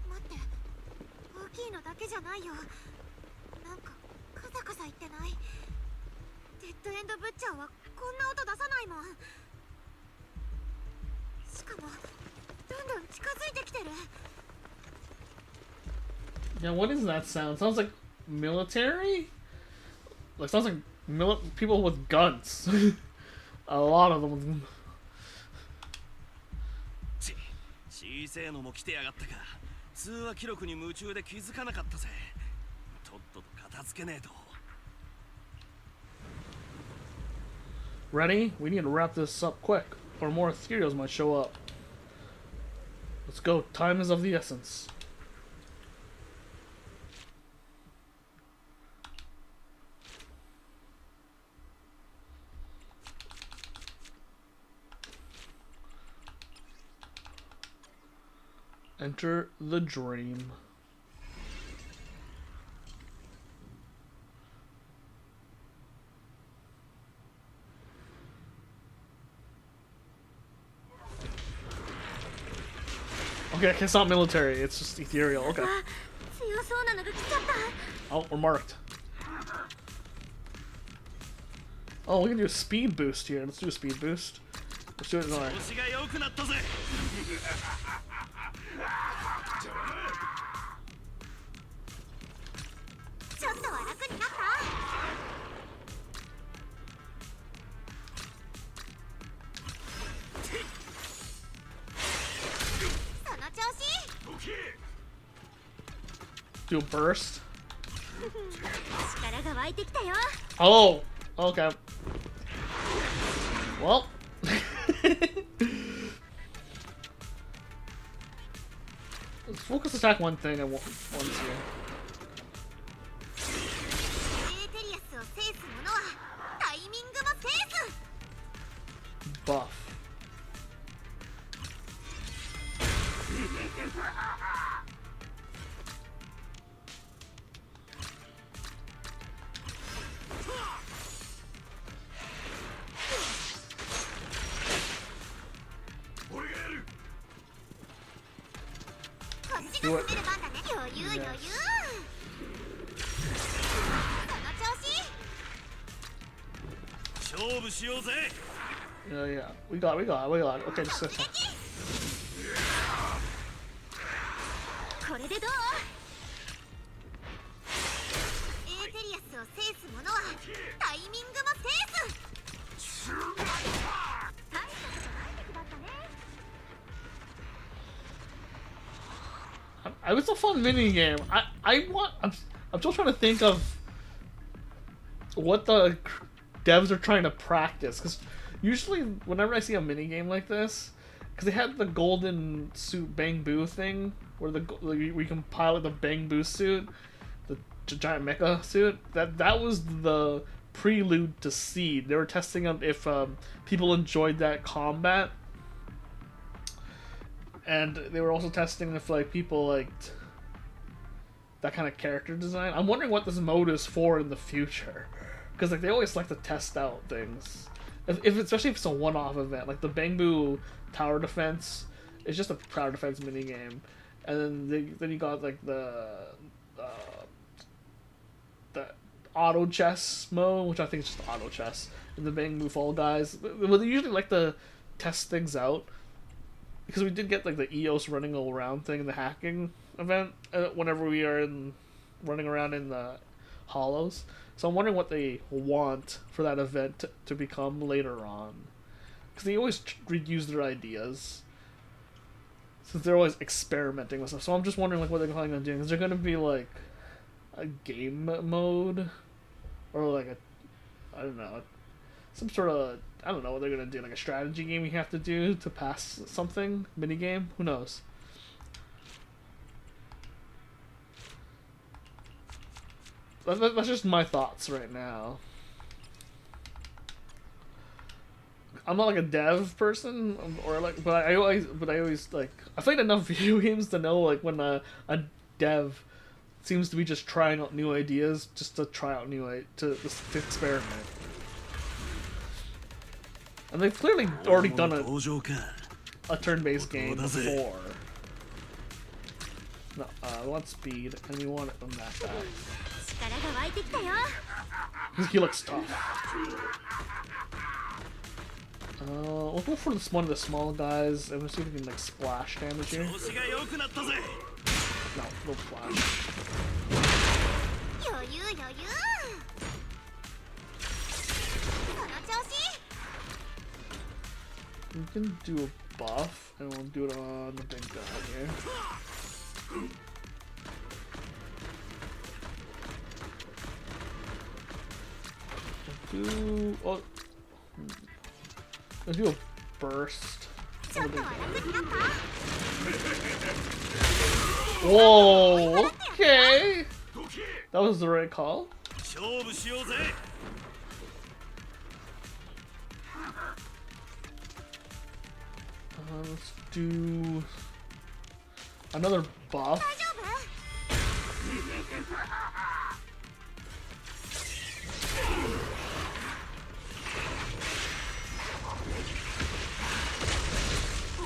待って、大きいのだけじゃないよ。なんかカサカサ言ってない？デッドエンドブッチャーはこんな音出さないもん。しかもどんどん近づいてきてる。 Yeah, what is that sound? Sounds like military? Like, sounds like people with guns. A lot of them. 小せえのも来てやがったか。通話記録に夢中で気づかなかったぜ。とっとと片付けねえと。 Ready? We need to wrap this up quick, or more ethereals might show up. Let's go. Time is of the essence. Enter the dream. Okay, it's not military, it's just ethereal. Okay. 強そうなのが来ちゃった。 Oh, we're marked. Oh, we can do a speed boost here. Let's do a speed boost. Let's do it in our... 調子が良くなったぜ。ちょっとは楽になった？その調子？ Do a burst. 力が湧いてきたよ。 Oh, okay. Well. Let's focus attack one thing and once here. エーテリアスを制す者はタイミングも制す。 Buff. Do it. 余裕余裕。 Yes. その調子？ 勝負しようぜ。 Yeah, yeah. We got it. Okay, just sit down. これでどう？エーテリアスを制す者はタイミングも制す。大したことない敵だったね。 It was a fun mini game. I'm still trying to think of what the devs are trying to practice, because usually whenever I see a mini game like this, because they had the golden suit Bang Boo thing where we can pilot the Bang Boo suit, the giant mecha suit. That was the prelude to Seed. They were testing out if people enjoyed that combat. And they were also testing if like people liked that kind of character design. I'm wondering what this mode is for in the future, because like they always like to test out things. If especially if it's a one-off event, like the Bangbu tower defense, it's just a tower defense mini game, and then you got like the the auto chess mode, which I think is just auto chess, and the Bang Fall guys. Well, they usually like to test things out, because we did get like the EOS running all around thing in the hacking event whenever we are running around in the hollows. So I'm wondering what they want for that event to become later on, because they always reuse their ideas, since they're always experimenting with stuff. So I'm just wondering like what they're planning on doing. Is there going to be like a game mode, or like I don't know, some sort of, I don't know what they're going to do, like a strategy game you have to do to pass something, mini game? Who knows? That's just my thoughts right now. I'm not like a dev person, or like, but I always like, I played enough video games to know like when a dev seems to be just trying out new ideas, just to try out to experiment. And they've clearly already done a turn-based game before. No, we want speed, and we want it on that guy. He looks tough. We'll go for one of the small guys, and we'll see if we can like splash damage here. No, no flash. We can do a buff, and we'll do it on the big guy here. Let's do a burst. Whoa, okay. That was the right call. Let's do another buff.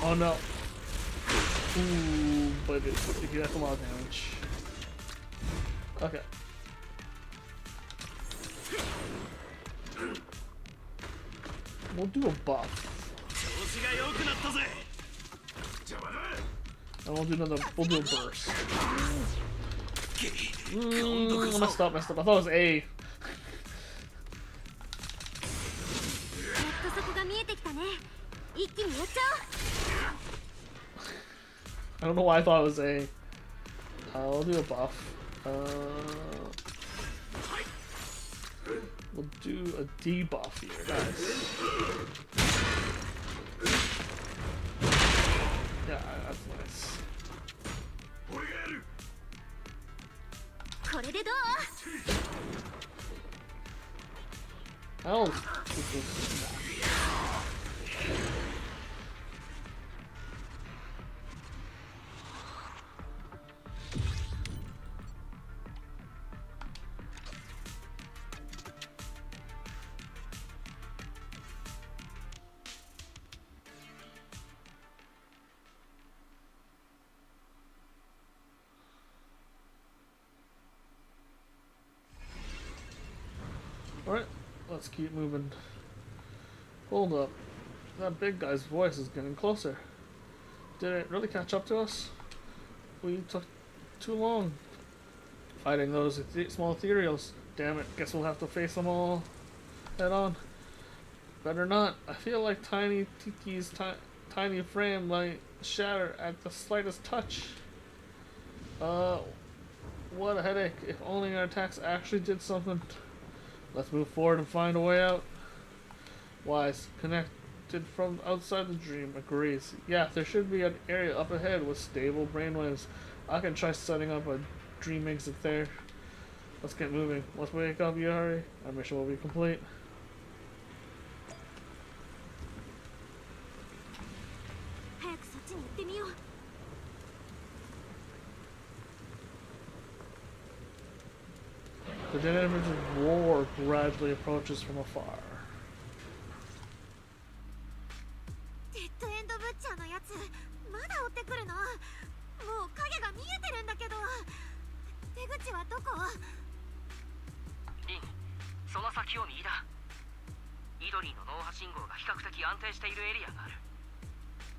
Oh no. Ooh, but that's a lot of damage. Okay. We'll do a buff. And we'll do a burst. I messed up. I thought it was A. I don't know why I thought it was A. I'll do a buff. We'll do a debuff here, guys. Yeah, that's nice. Oh. Alright, let's keep moving. Hold up. That big guy's voice is getting closer. Did it really catch up to us? We took too long fighting those small ethereals. Damn it, guess we'll have to face them all head on. Better not. I feel like Tiny Tiki's tiny frame might shatter at the slightest touch. What a headache. If only our attacks actually did something. Let's move forward and find a way out. Wise, connected from outside the dream, agrees. Yeah, there should be an area up ahead with stable brainwaves. I can try setting up a dream exit there. Let's get moving. Let's wake up, Yuri. Our mission will be complete. The dynamic roar gradually approaches from afar. その先を右だ。イドリーの脳波信号が比較的安定しているエリアがある。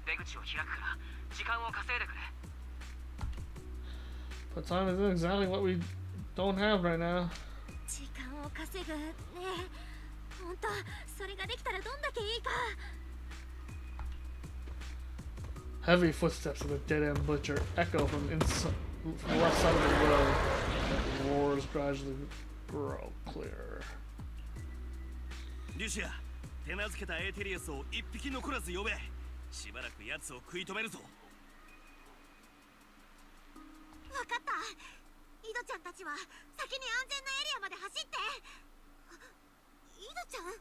出口を開くから時間を稼いでくれ。 But time isn't exactly what we don't have right now. 時間を稼ぐねえ、本当それができたらどんだけいいか。 Heavy footsteps of the dead-end butcher echo from the left side of the road. The roars gradually grow clearer. リュシア、手なずけたエーテリアスを一匹残らず呼べ。しばらく奴を食い止めるぞ。分かった。イドちゃんたちは先に安全なエリアまで走って。イドちゃん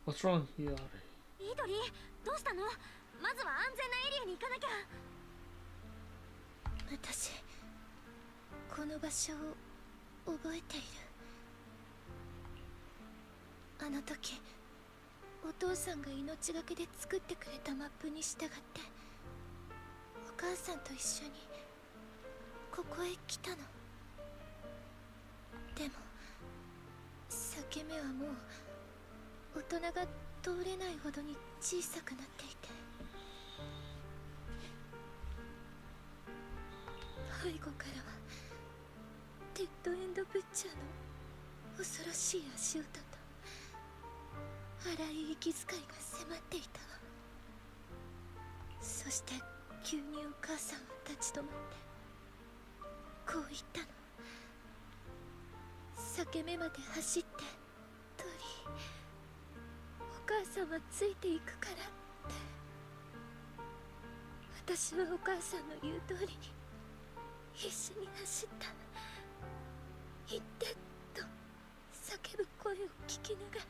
What's wrong, Hiyari? イドリー、どうしたの？まずは安全なエリアに行かなきゃ。私この場所を覚えている。あの時お父さんが命がけで作ってくれたマップに従ってお母さんと一緒にここへ来たの。でも裂け目はもう大人が通れないほどに小さくなっていて、背後からはデッドエンドブッチャーの恐ろしい足音と荒い息遣いが迫っていたわ。そして急にお母さんは立ち止まってこう言ったの。裂け目まで走ってトリー、お母さんはついていくからって。私はお母さんの言う通りに必死に走った。行ってと叫ぶ声を聞きながら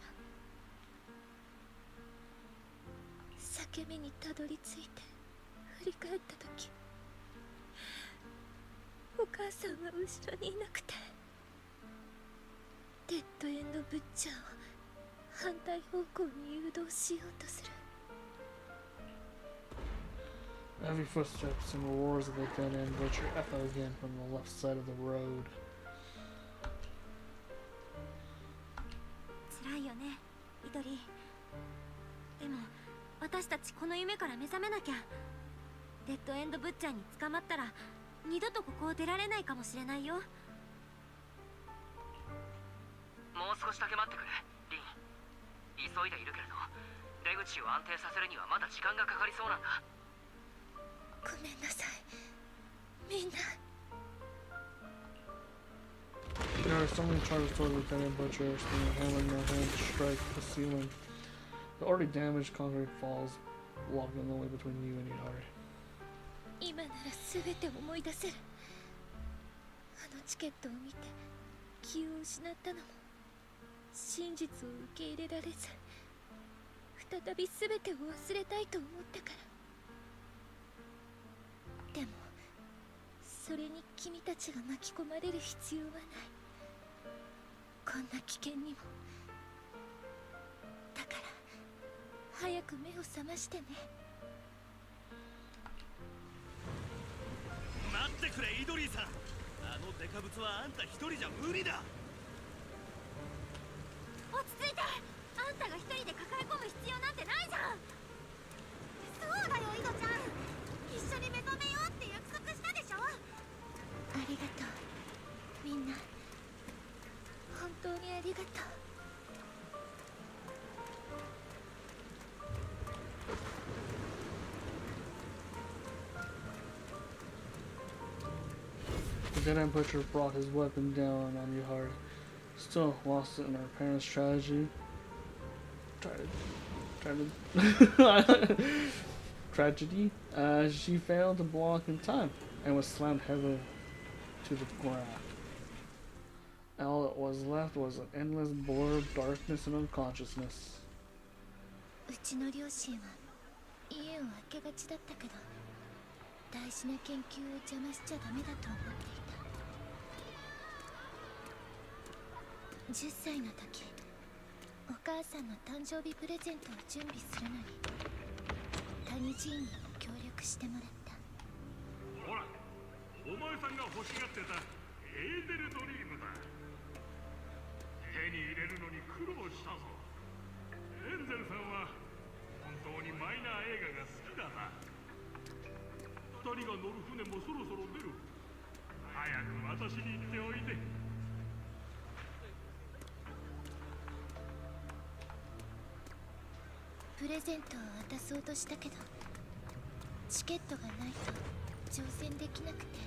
裂け目にたどり着いて振り返った時、お母さんは後ろにいなくて、デッドエンドブッチャーを反対方向に誘導しようとする。 Heavy footsteps and roars of the dead-end butcher echo again from the left side of the road. 辛いよね、イドリー。でも私たちこの夢から目覚めなきゃ。デッドエンドブッチャーに捕まったら二度とここを出られないかもしれないよ。もう少しだけ待ってくれ、リン。急いでいるけれど出口を安定させるにはまだ時間がかかりそうなんだ。ごめんなさい、みんな。 There are so many charges toward the dead-end butcher, spinning hammering their hand to strike the ceiling. The already damaged concrete falls, blocking the way between you and Hiyari. 今なら全て思い出せる。あのチケットを見て気を失ったのも真実を受け入れられず、再び全てを忘れたいと思ったから。でもそれに君たちが巻き込まれる必要はない。こんな危険にも。だから早く目を覚ましてね。待ってくれ、イドリーさん。あのデカブツはあんた一人じゃ無理だ。落ち着いて。あんたが一人で抱え込む必要なんてないじゃん。そうだよ、イドちゃん。一緒に目覚めようって約束したでしょ。ありがとうみんな、本当にありがとう。 The dead-end butcher brought his weapon down on Hiyari. Still lost in her parents' tragedy. Tragedy. She failed to block in time and was slammed heavily to the ground. All that was left was an endless blur of darkness and unconsciousness. うちの両親は家を開けがちだったけど、大事な研究を邪魔しちゃダメだと思っていた。10歳の時、お母さんの誕生日プレゼントを準備するのに谷寺院にも協力してもらった。ほら、お前さんが欲しがってたエーデルドリームだ。手に入れるのに苦労したぞ。エンゼルさんは本当にマイナー映画が好きだな。二人が乗る船もそろそろ出る。早く私に言っておいて。プレゼントを渡そうとしたけど、チケットがないと乗船できなくて、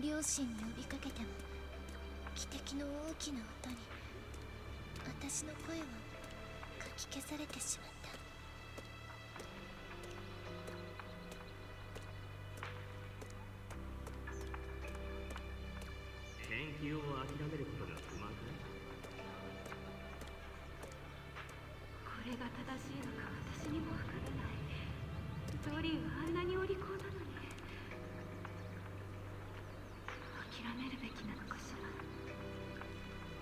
両親に呼びかけても汽笛の大きな音に私の声をかき消されてしまった。研究を諦めることが不満かい？これが正しいのか私にもわからない。ドリーはあんなにお利口なのに。諦めるべきなのかしら。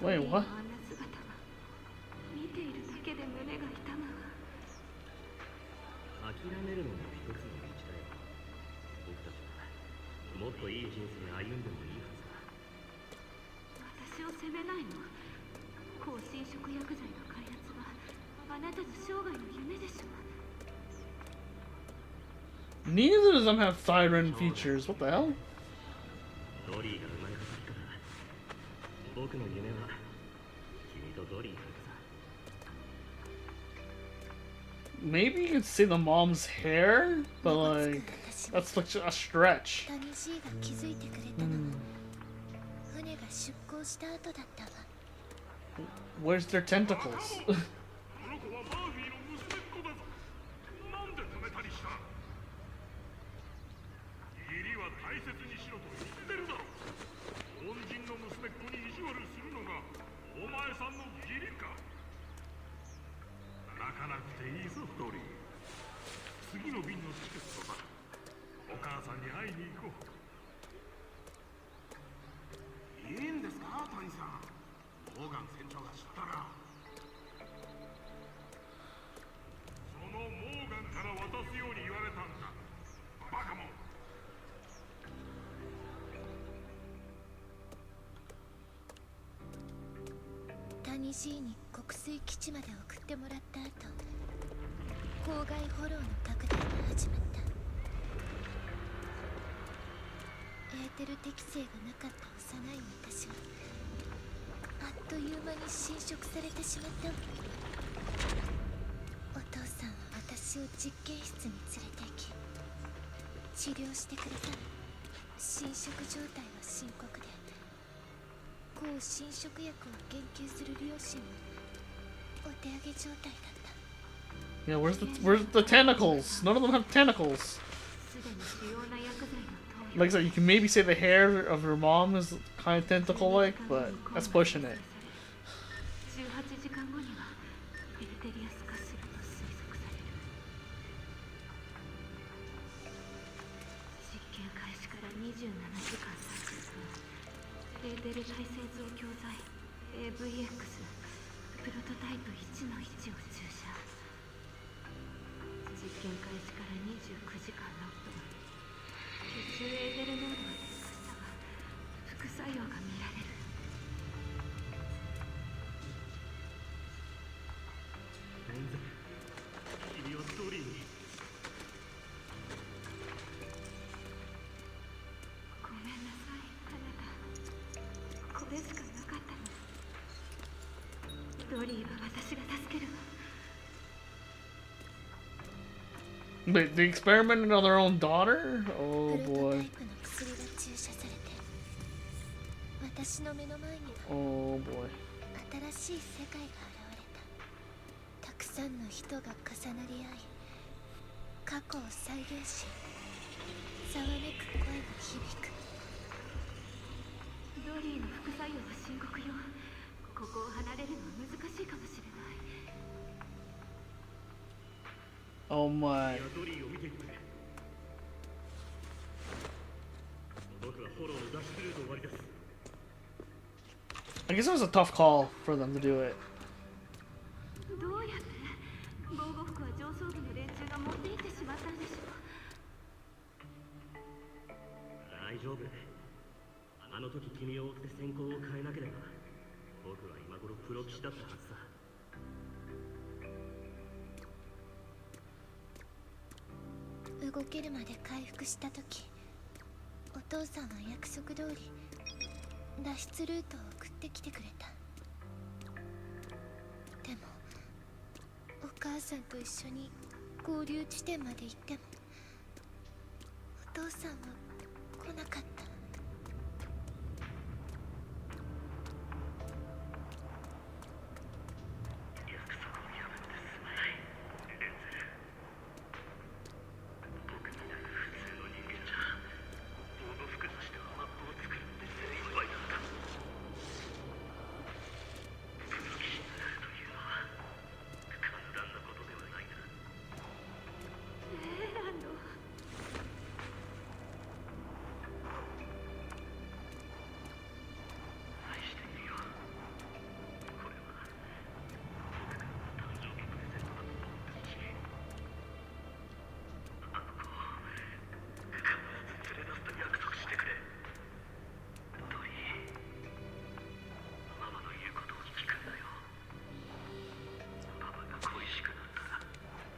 Wait, ドリー what? のあんな姿は見ているだけで胸が痛むわ。諦めるのも一つの道だよ。僕たちはもっといい人生歩んでもいいはずだ。私を責めないの。抗侵食薬剤の開発はあなたの生涯の夢でしょ。 Neither of them have thyroid features. What the hell? ドリーが生まれた時から僕の夢は君とドリーだったさ。 Maybe you could see the mom's hair, but like that's like a stretch. タニジーが気づいてくれたのは船が出港した後だったわ。 Where's their tentacles? この子はマーフィーの娘っ子だぞ。なんで止めたりした？義理は大切にしろと言ってるだろ。恩人の娘っ子に意地悪するのがお前さんの義理か。泣かなくていいぞドリー。次の便のチケットだ。お母さんに会いに行こう。いいんですか谷さん。モーガン船長が知ったら。そのモーガンから渡すように言われたんだ。バカもん。タニジーに国水基地まで送ってもらった後、郊外フォローの拡大が始まった。エーテル適性がなかった幼い私はあっという間に侵食されてしまったわ。お父さんは私を実験室に連れて行き治療してくれた。侵食状態は深刻で、抗侵食薬を研究する両親もお手上げ状態だった。 Yeah, where's the tentacles? None of them have tentacles. すでに主要な薬剤の投与。 Like I said, you can maybe say the hair of her mom is kind of tentacle-like, but that's pushing it. 18時間後にはエリテリアス化すると推測される。実験開始から27時間30分。エーテル体製造教材 AVX プロトタイプ 1-1 を注射。実験開始から29時間6分。血中エーテル濃度は低下したが副作用が見られる。エンゼル、君はドリーに。ごめんなさい、あなた。これしかなかったの。ドリーは私が助けるわ。 Wait, they experimented on their own daughter? プ Oh ロトタ boy. イプの薬が注射されて、私の目の前には Oh boy. 新しい世界が現れた。たくさんの人が重なり合い、過去を再現し、ざわめく声が響く。ドリーの副作用は深刻よ。ここを離れるのは難しいかもしれない。 Oh my. ドリーを見てくれ。僕はフォローの脱出ルートを割り出す。 I guess it was a tough call for them to do it. どうやって？防護服は上層部の連中が持って行ってしまったんでしょう。大丈夫。あの時君を追って選考を変えなければ僕は今頃プロ棋士だったはずさ。動けるまで回復した時、お父さんは約束通り脱出ルートを送ってきてくれた。でもお母さんと一緒に合流地点まで行ってもお父さんは来なかった。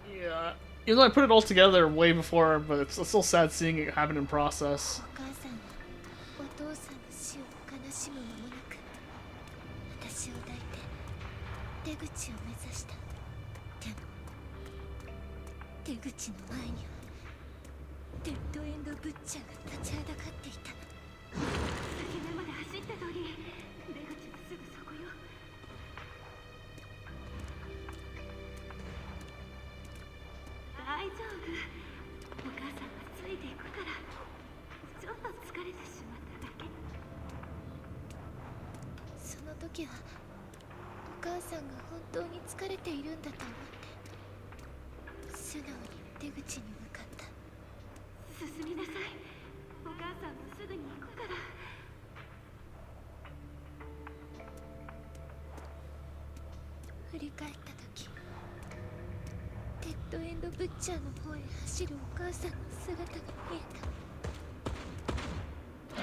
Yeah. Even though I put it all together way before, but it's still sad seeing it happen in process. お母さんはお父さんの死を悲しむ間もなく私を抱いて出口を目指した。でも出口の前にはデッドエンドブッチャーが立ちはだかっていた。先目まで走った通り、出口はすぐそこよ。大丈夫、お母さんがついていくから。ちょっと疲れてしまっただけ。その時はお母さんが本当に疲れているんだと思って素直に出口に向かった。進みなさい、お母さんもすぐに行くから。振り返った時、デッドエンドブッチャーの方へ走るお母さんの姿が見えた。お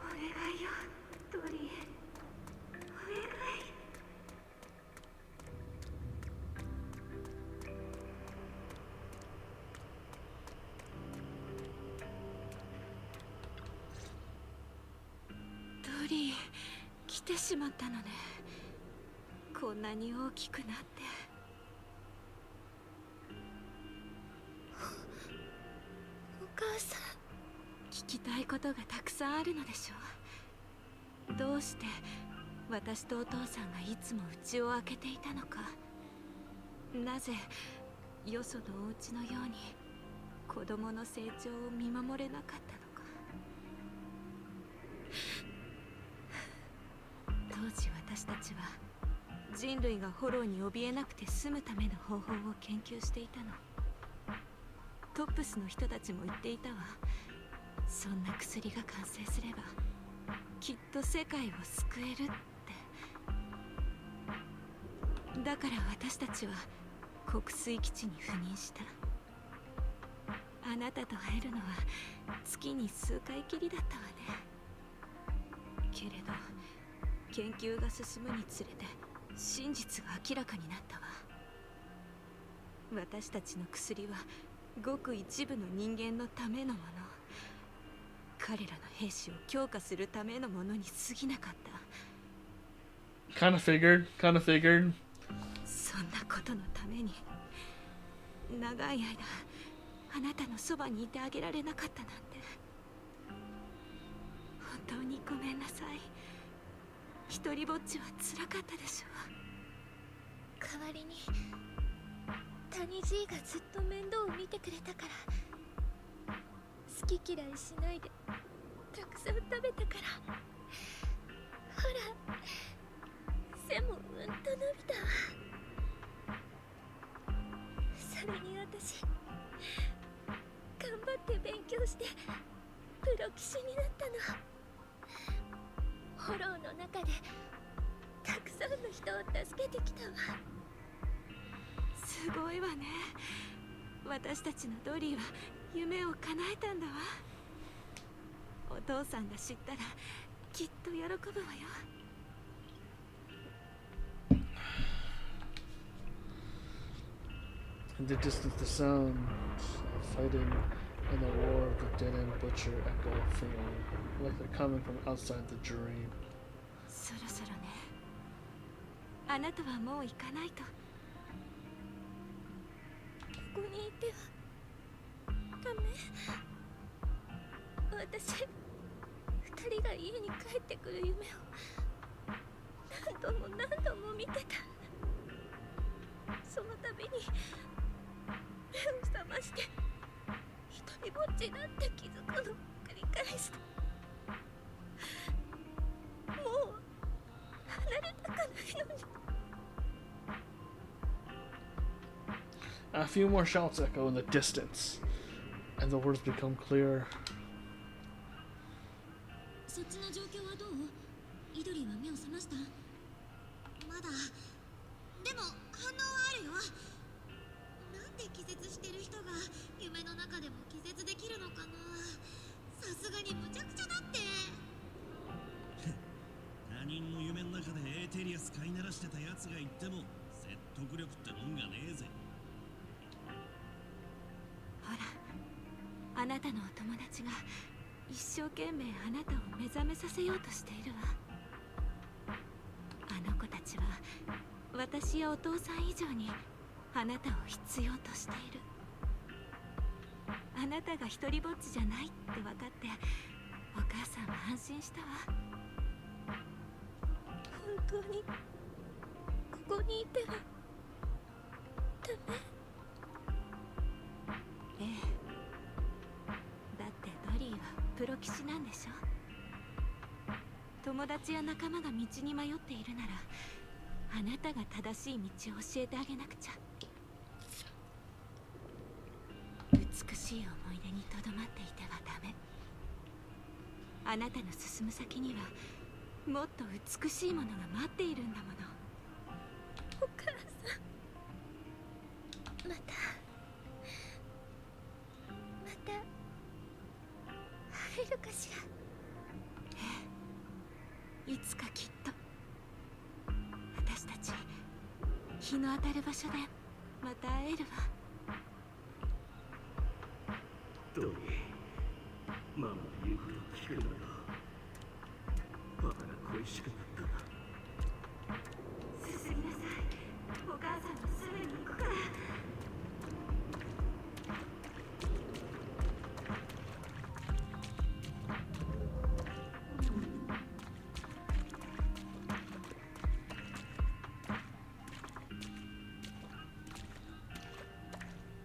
願いよ、ドリー。お願い。ドリー、来てしまったのね。こんなに大きくなって。お母さん、聞きたいことがたくさんあるのでしょう。どうして私とお父さんがいつも家を開けていたのか。なぜよそのお家のように子供の成長を見守れなかったのか。当時私たちは人類がホローに怯えなくて済むための方法を研究していたの。トップスの人たちも言っていたわ。そんな薬が完成すればきっと世界を救えるって。だから私たちは国水基地に赴任した。あなたと会えるのは月に数回きりだったわね。けれど研究が進むにつれて真実が明らかになったわ。私たちの薬はごく一部の人間のためのもの。彼らの兵士を強化するためのものに過ぎなかった。Kinda figured. そんなことのために長い間あなたのそばにいてあげられなかったなんて。本当にごめんなさい。一人ぼっちは辛かったでしょう。代わりに谷じいがずっと面倒を見てくれたから、好き嫌いしないでたくさん食べたから、ほら背もうんと伸びたわ。それに私頑張って勉強してプロ棋士になったの。ホローの中でたくさんの人を助けてきたわ。すごいわね。私たちのドリーは夢を叶えたんだわ。お父さんが知ったらきっと喜ぶわよ。In the distance, the sounds of fighting and the roar of the dead end butcher echo faintly, like they're coming from outside the dream. そろそろね。あなたはもう行かないと。ここにいてはダメ。私、二人が家に帰ってくる夢を何度も何度も見てた。その度に目を覚まして一人ぼっちだって気づくのを繰り返した。もう離れたくないのに。A few more shouts echo in the distance, and the words become clearer. そっちの状況はどう？イドリーは目を覚ました？まだ。でも反応はあるよ。なんで気絶してる人が夢の中でも気絶できるのかな。さすがにむちゃくちゃだって。他人の夢の中でエーテリアス飼いならしてたやつが言っても説得力ってもんがねえぜ。ほら、あなたのお友達が一生懸命あなたを目覚めさせようとしているわ。あの子たちは私やお父さん以上にあなたを必要としている。あなたが一人ぼっちじゃないって分かってお母さんは安心したわ。本当にここにいてはダメ？ええ。だってドリーはプロ棋士なんでしょ。友達や仲間が道に迷っているならあなたが正しい道を教えてあげなくちゃ。美しい思い出にとどまっていてはダメ。あなたの進む先にはもっと美しいものが待っているんだもの。お母さん、また会えるかしら。いつかきっと私たち日の当たる場所でまた会えるわ。ドリー、ママの言うことを聞くのよ。パパが恋しくなったな。進みなさい。お母さんはすぐに行くから。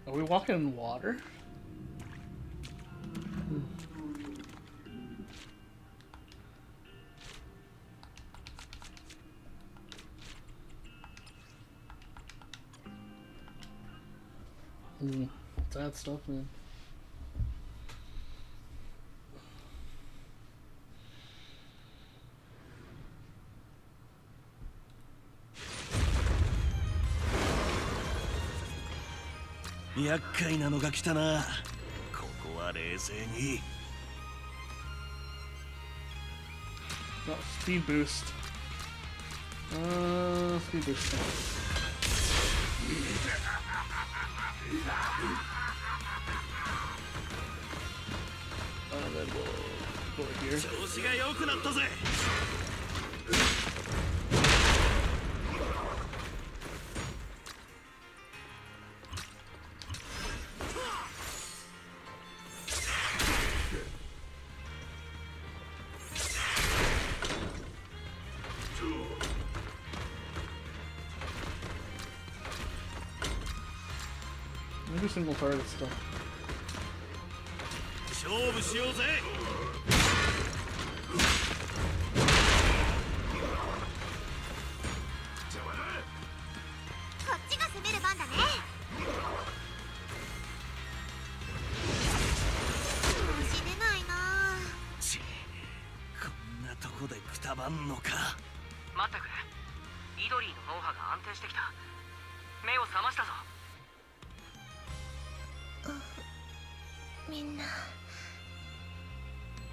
Are we walking in water? Sad stuff, man.厄介なのが来たな。ここは冷静に。No, speed boost. Speed boost. Then we'll go here. 調子が良くなったぜ。Maybe single target stuff. 勝負しようぜ。こっちが攻める番だね。調子出ないな。ち、こんなとこでくたばんのか。待ってくれ。イドリーの脳波が安定してきた。目を覚ましたぞ。みんな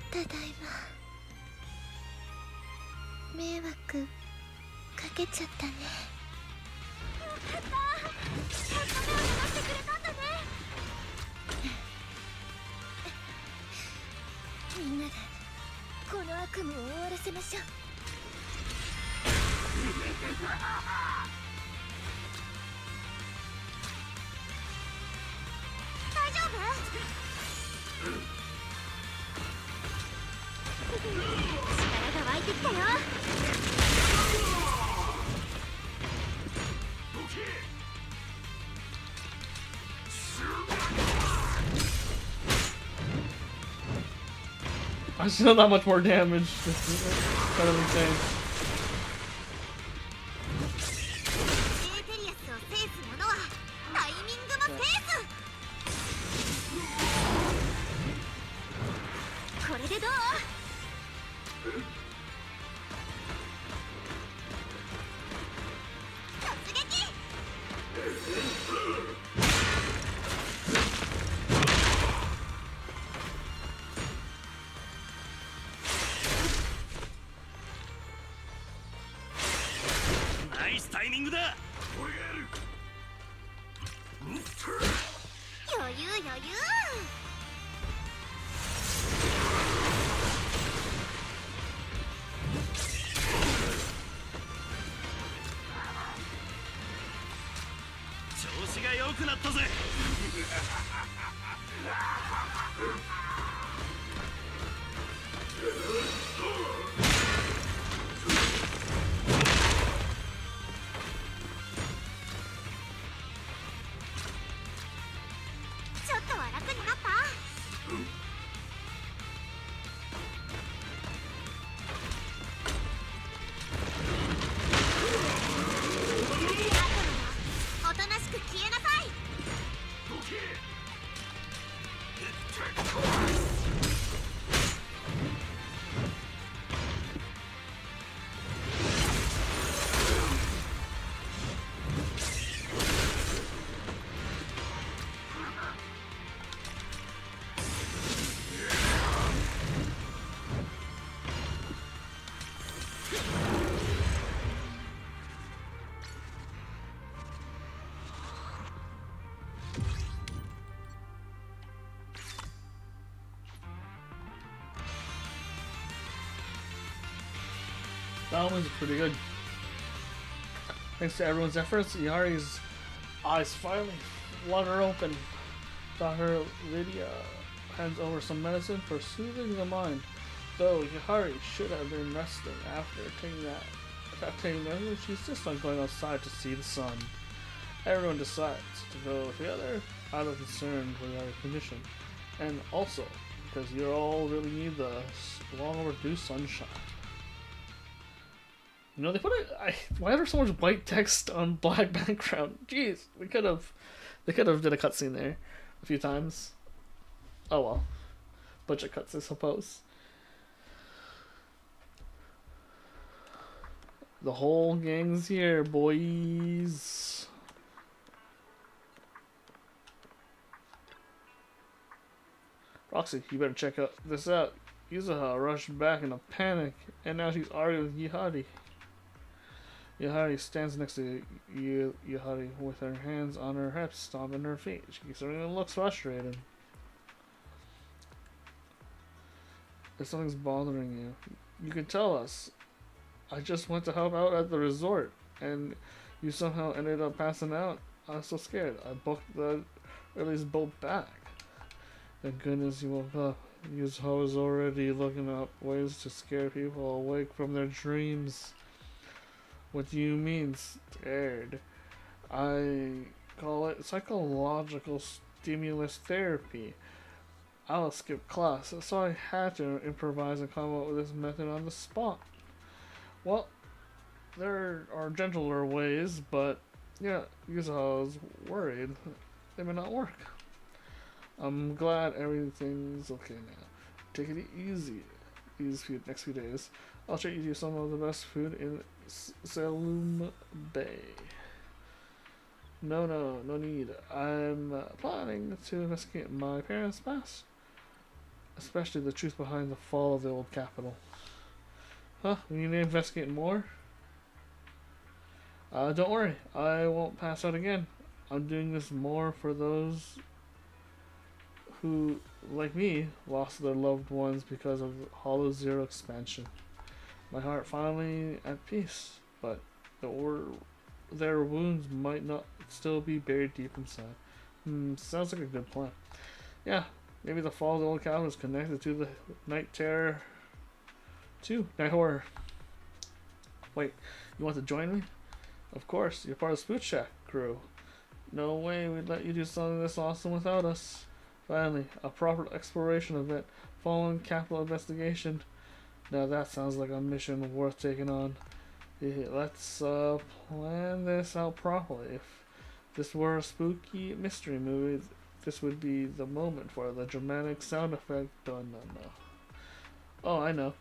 ただいま。迷惑かけちゃったね。よかった。やっと目を覚ましてくれたんだね。みんなでこの悪夢を終わらせましょう。大丈夫？力が湧いてきたよ。I still not much more damage. This is kind of insane. エーテリアスを制す者はタイミングも制す。これでどう？突撃！ナイスタイミングだ。余裕余裕。調子が良くなったぜ。ちょっとは楽になった？おとなしく消えなさい。That one's pretty good. Thanks to everyone's efforts, Yari's eyes finally flutter open. Dr. Lydia hands over some medicine for soothing the mind. Though Yahari should have been resting after taking medicine, she's just not going outside to see the sun. Everyone decides to go together out of concern for Yari's condition, and also because you all really need the long overdue sunshine. You know, they put why are there so much white text on black background? Jeez, they could have did a cutscene there a few times. Oh well, budget cuts, I suppose. The whole gang's here, boys. Roxy, you better check this out. Yuzuha rushed back in a panic, and now she's arguing with Yihari. Yihari stands next to Yihari with her hands on her hips, stomping her feet. She certainly looks frustrated. If something's bothering you, you can tell us. I just went to help out at the resort, and you somehow ended up passing out. I was so scared. I booked the earliest boat back. Thank goodness you woke up. Yuzuha was already looking up ways to scare people awake from their dreams. What do you mean, scared? I call it psychological stimulus therapy. I'll skip class, so I had to improvise and come up with this method on the spot. Well, there are gentler ways, but yeah, Yuzuha was worried they may not work. I'm glad everything's okay now. Take it easy these next few days. I'll treat you to some of the best food in Salum Bay. No need. I'm planning to investigate my parents' past. especially the truth behind the fall of the old capital. Huh? We need to investigate more? Don't worry, I won't pass out again. I'm doing this more for those who, like me, lost their loved ones because of Hollow Zero expansion. My heart finally at peace, but their wounds might not still be buried deep inside. Sounds like a good plan. Yeah, maybe the fall of the old capital is connected to the night terror too. Night horror. Wait, you want to join me? Of course, you're part of the Spook Shack crew. No way we'd let you do something this awesome without us. Finally, a proper exploration event following capital investigation. Now that sounds like a mission worth taking on. Yeah, let's plan this out properly. If this were a spooky mystery movie, this would be the moment for the dramatic sound effect. Dun, dun, dun. Oh, I know.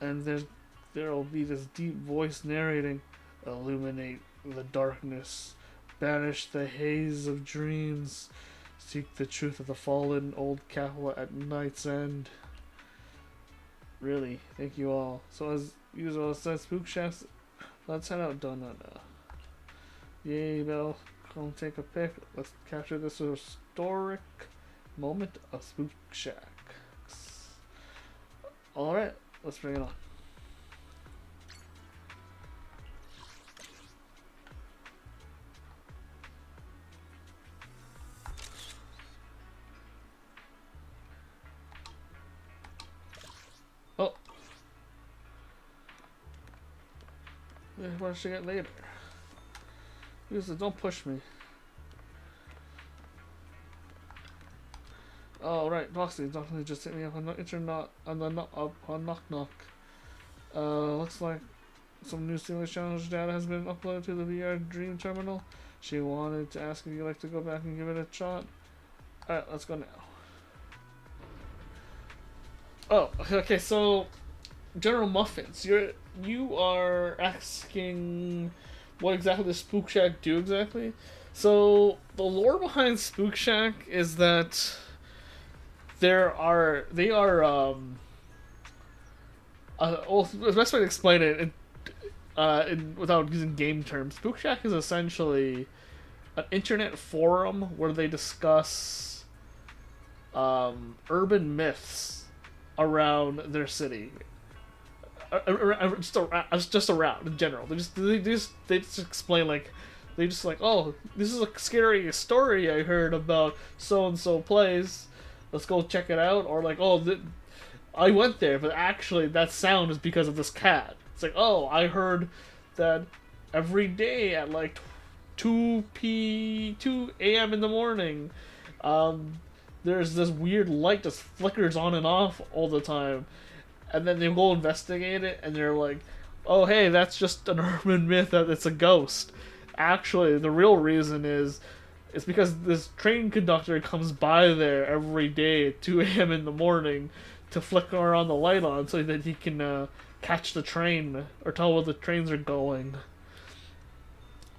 And there'll be this deep voice narrating, illuminate the darkness, banish the haze of dreams, seek the truth of the fallen old capital at night's end. Really, thank you all. So as usual, it says Spook Shacks. Let's head out. Dun, dun, dun. Yay, Belle. Come take a pic. Let's capture this historic moment of Spook Shacks. Alright, let's bring it on. Oh. What should I get later? Don't push me. Oh right, Doxy just hit me up on the internet on the knock knock. Looks like some new Steelers Challenge data has been uploaded to the VR Dream Terminal. She wanted to ask if you'd like to go back and give it a shot. Alright, let's go now. Oh, okay, so General Muffins, you are asking what exactly does Spook Shack do exactly? So the lore behind Spook Shack is that they are well, the best way to explain it without using game terms, Spook Shack is essentially an internet forum where they discuss urban myths around their city. Just around in general. They just explain like oh, this is a scary story I heard about so and so place. Let's go check it out. Or like, oh, I went there, but actually that sound is because of this cat. It's like, oh, I heard that every day at like 2 a.m. in the morning, there's this weird light that flickers on and off all the time. And then they go investigate it, and they're like, oh, hey, that's just an urban myth that it's a ghost. Actually, the real reason is it's because this train conductor comes by there every day at 2 a.m. in the morning to flicker on the light on so that he can catch the train or tell where the trains are going.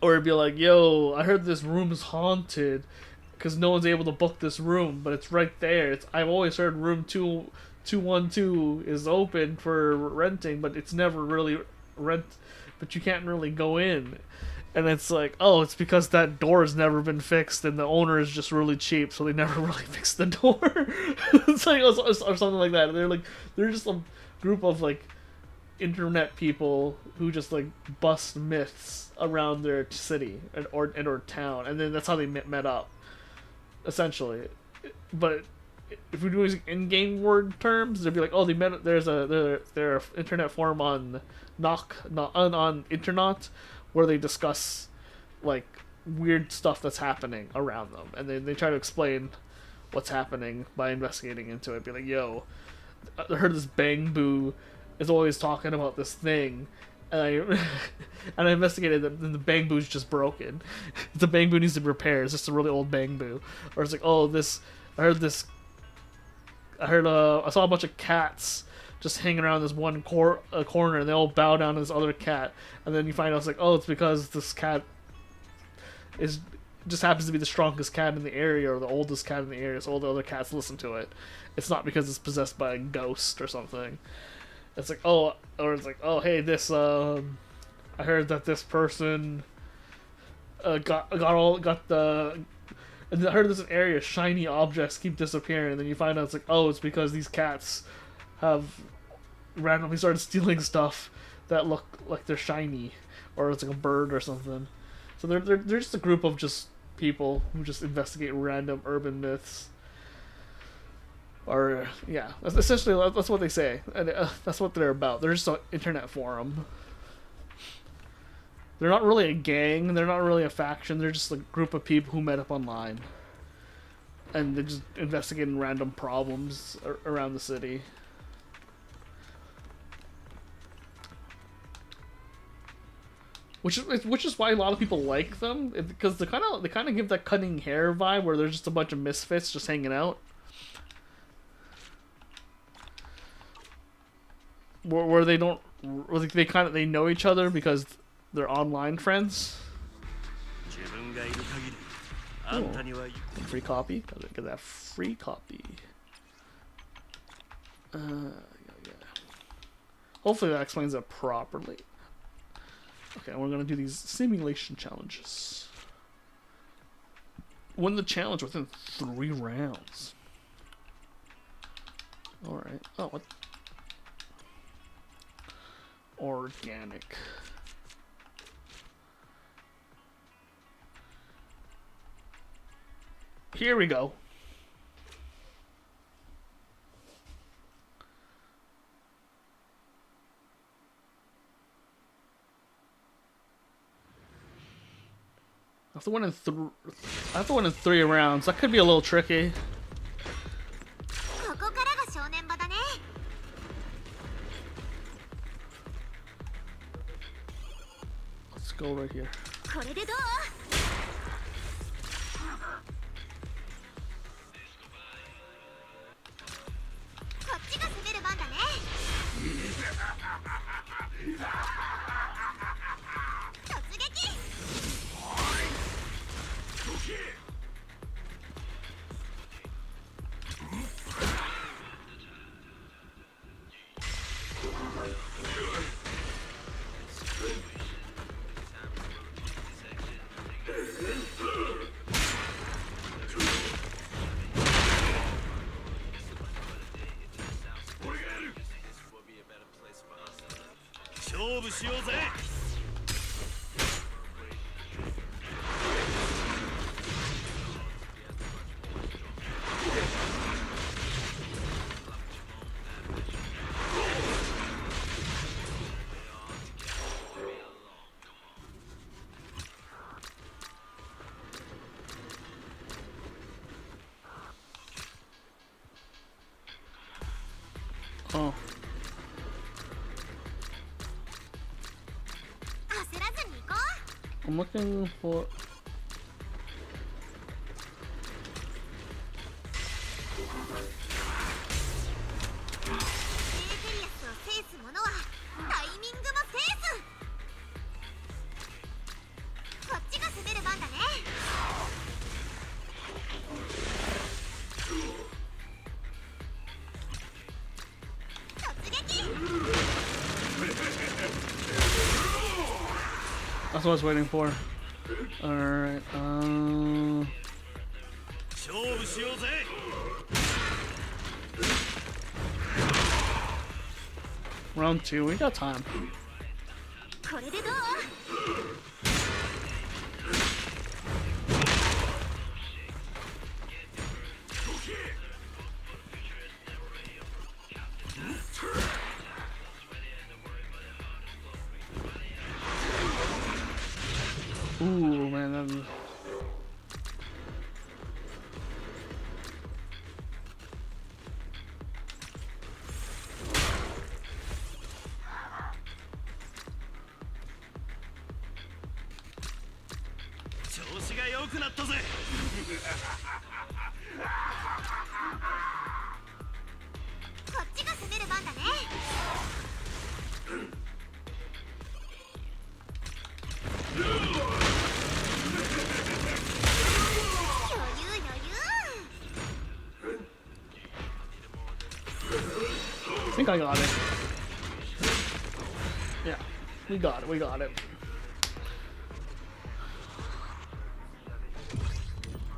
Or it'd be like, yo, I heard this room is haunted because no one's able to book this room, but it's right there. I've always heard room 212 is open for renting, but it's never really but you can't really go in. And it's like, oh, it's because that door has never been fixed and the owner is just really cheap, so they never really fixed the door. It's like, or something like that. They're just a group of like internet people who just like bust myths around their city or town, and then that's how they met up, essentially. But if we're doing in-game word terms, they'd be like, oh, they met. There's their internet forum on on internet where they discuss like weird stuff that's happening around them, and then they try to explain what's happening by investigating into it. Be like, yo, I heard this Bang Boo is always talking about this thing, and I investigated it, and the Bang Boo's just broken. The Bang Boo needs to be repaired. It's just a really old Bang Boo. Or it's like, oh, I saw a bunch of cats just hanging around this one corner, and they all bow down to this other cat. And then you find out it's like, oh, it's because this cat is just happens to be the strongest cat in the area or the oldest cat in the area, so all the other cats listen to it. It's not because it's possessed by a ghost or something. It's like, oh, or it's like, oh, hey, this, I heard that this person got the. And I heard there's an area, shiny objects keep disappearing, and then you find out it's like, oh, it's because these cats have randomly started stealing stuff that look like they're shiny, or it's like a bird or something. So they're just a group of just people who just investigate random urban myths. Or, yeah, essentially that's what they say, and that's what they're about. They're just an internet forum. They're not really a gang, they're not really a faction, they're just a group of people who met up online. And they're just investigating random problems around the city. Which is why a lot of people like them, because they kind of give that Cutting Hair vibe where they're just a bunch of misfits just hanging out. Where they don't, they know each other because they're online friends. Oh, free copy. Gotta get that free copy. Yeah. Hopefully that explains it properly. Okay, we're gonna do these simulation challenges. Win the challenge within 3 rounds. All right. Oh, what? Organic. Here we go. I have to win in 3 rounds. That could be a little tricky. Let's go right here. Oh. I'm looking for... That's what I was waiting for. Alright, round 2, we got time. Ooh, man, that... think I got it. Yeah, we got it. We got it.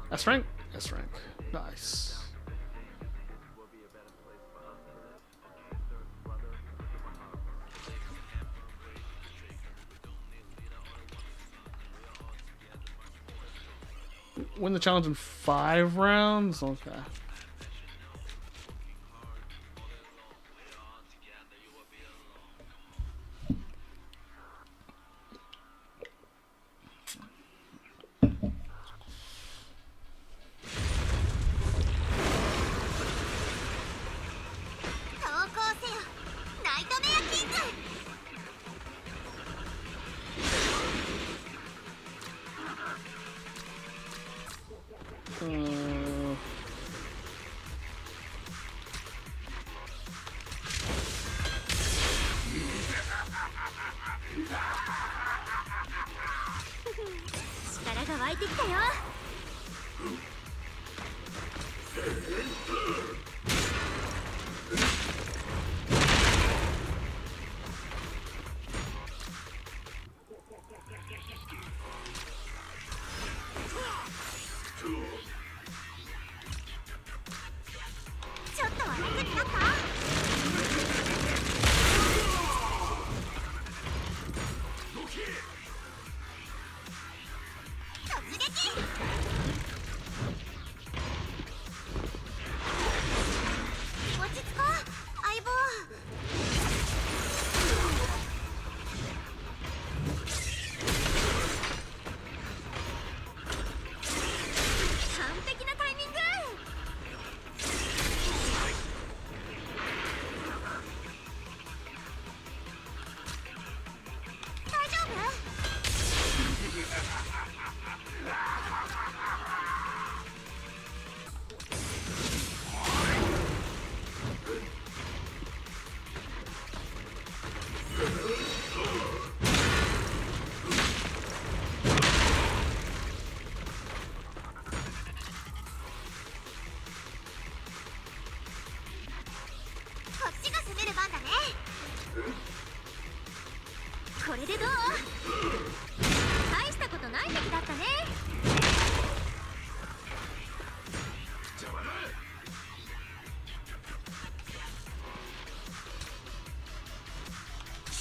S rank. S rank. Nice. Win the challenge in 5 rounds? Okay.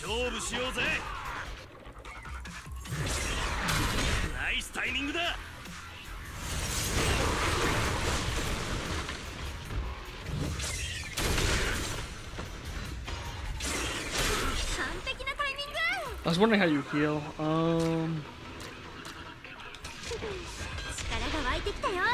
勝負しようぜ。ナイスタイミングだ。I was wondering how you heal. 力が湧いてきたよ。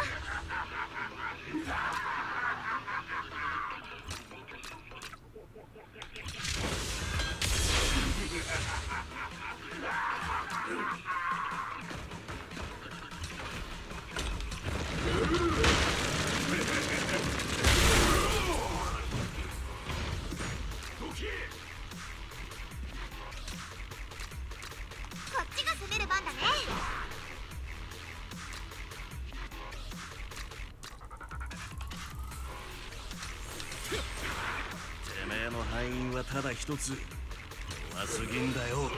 てめえの敗因はただ一つ。怖すぎんだよ。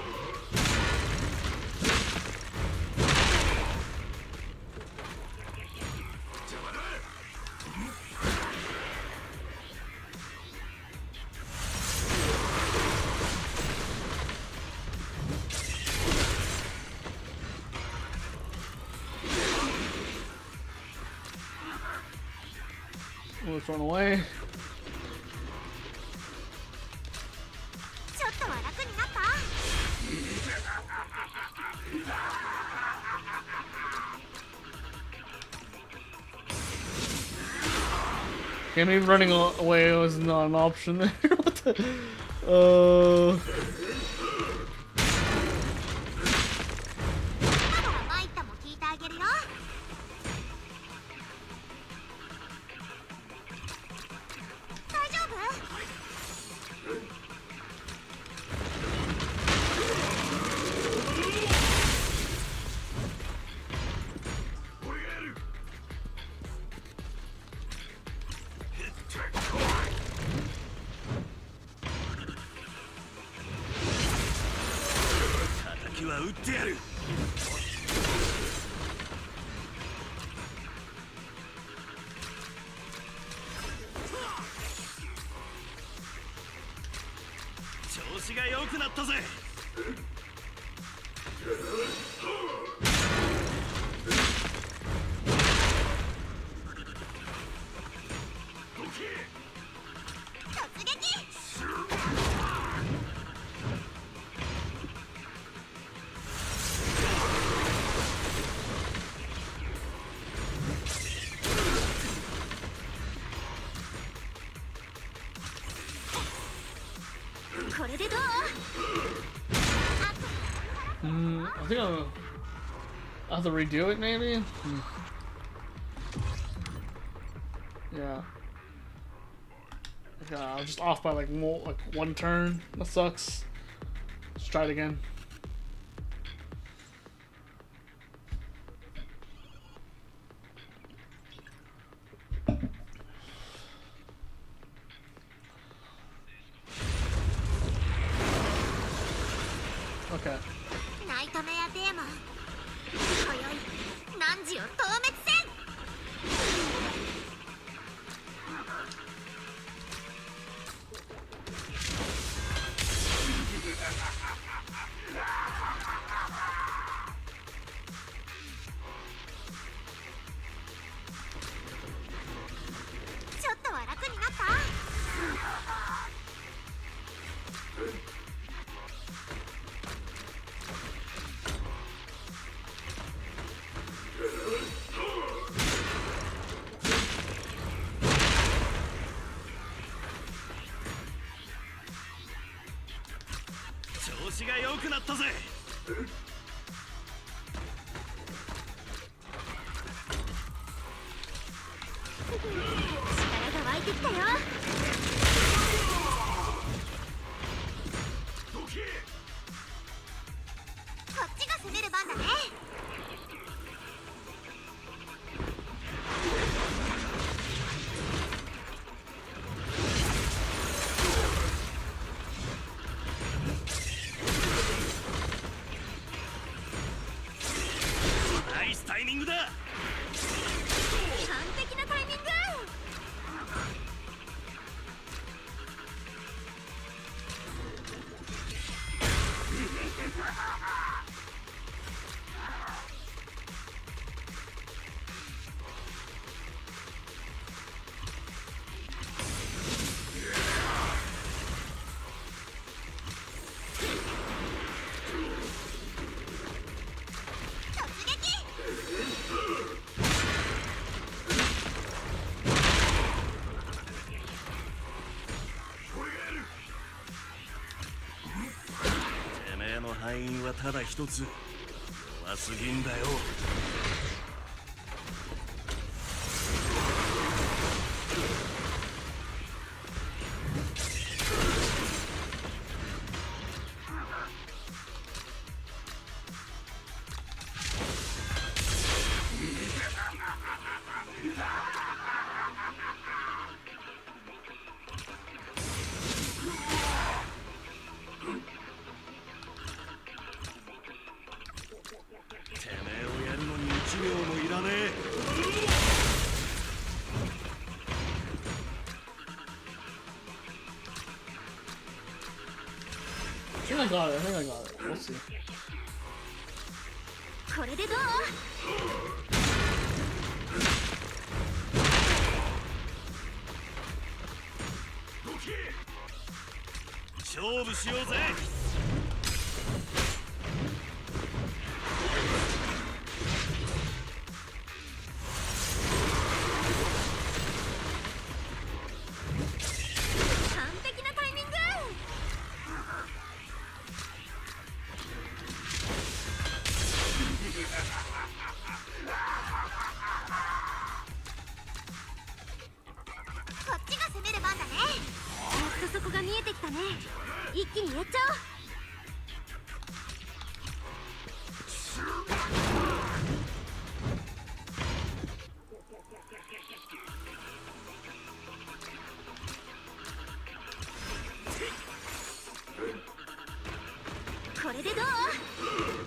Let's run away. Okay, maybe running away was not an option there. What the? クは撃ってやる。調子が良くなったぜ。これでどう？ I think I'll have to redo it maybe. Yeah. Okay, I was just off by like one turn. That sucks. Let's try it again. Okay. ナイトメアデーモン、今宵汝を討滅せん。ちょっとは楽になった？調子が良くなったぜ。力が湧いてきたよ。こっちが攻める番だね。ナイスタイミングだ。完璧なタイミング。てめえの敗因はただ一つ。弱すぎんだよ。てめえをやるのに1秒もいらねえ。I think I got it. I think I got it. We'll see. これでどう？勝負しようぜ。完璧なタイミング。こっちが攻める番だね。やっとそこが見えてきたね。一気にやっちゃおう。これでどう？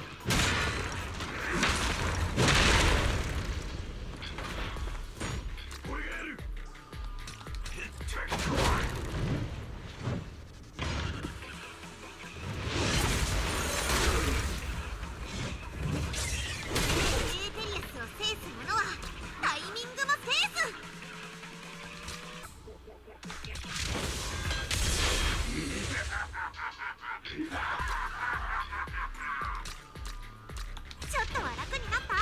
ちょっとは楽になった？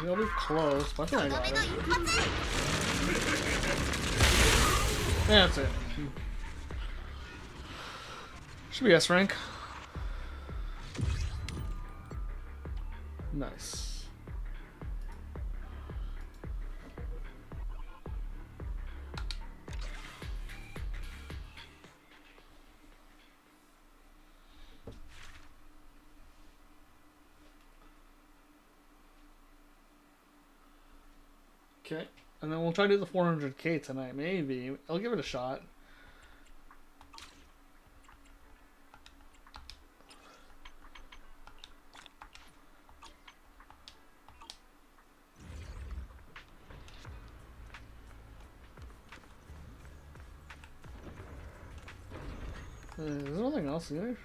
It'll be close, but I think I とど got めの it. 一発。 Yeah, that's it. Should be S rank. Nice. Okay, and then we'll try to do the 400k tonight, maybe. I'll give it a shot. There's nothing else here.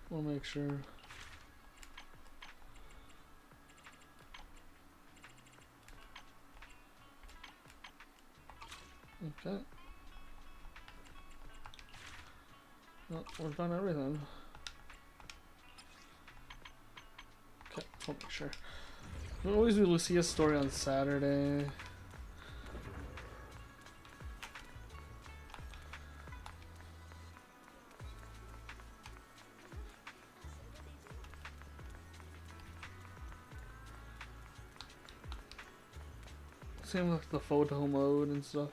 We'll make sure. Okay. Well, we've done everything. Okay, we'll make sure. We'll always do Lucia's story on Saturday. Same with the photo mode and stuff.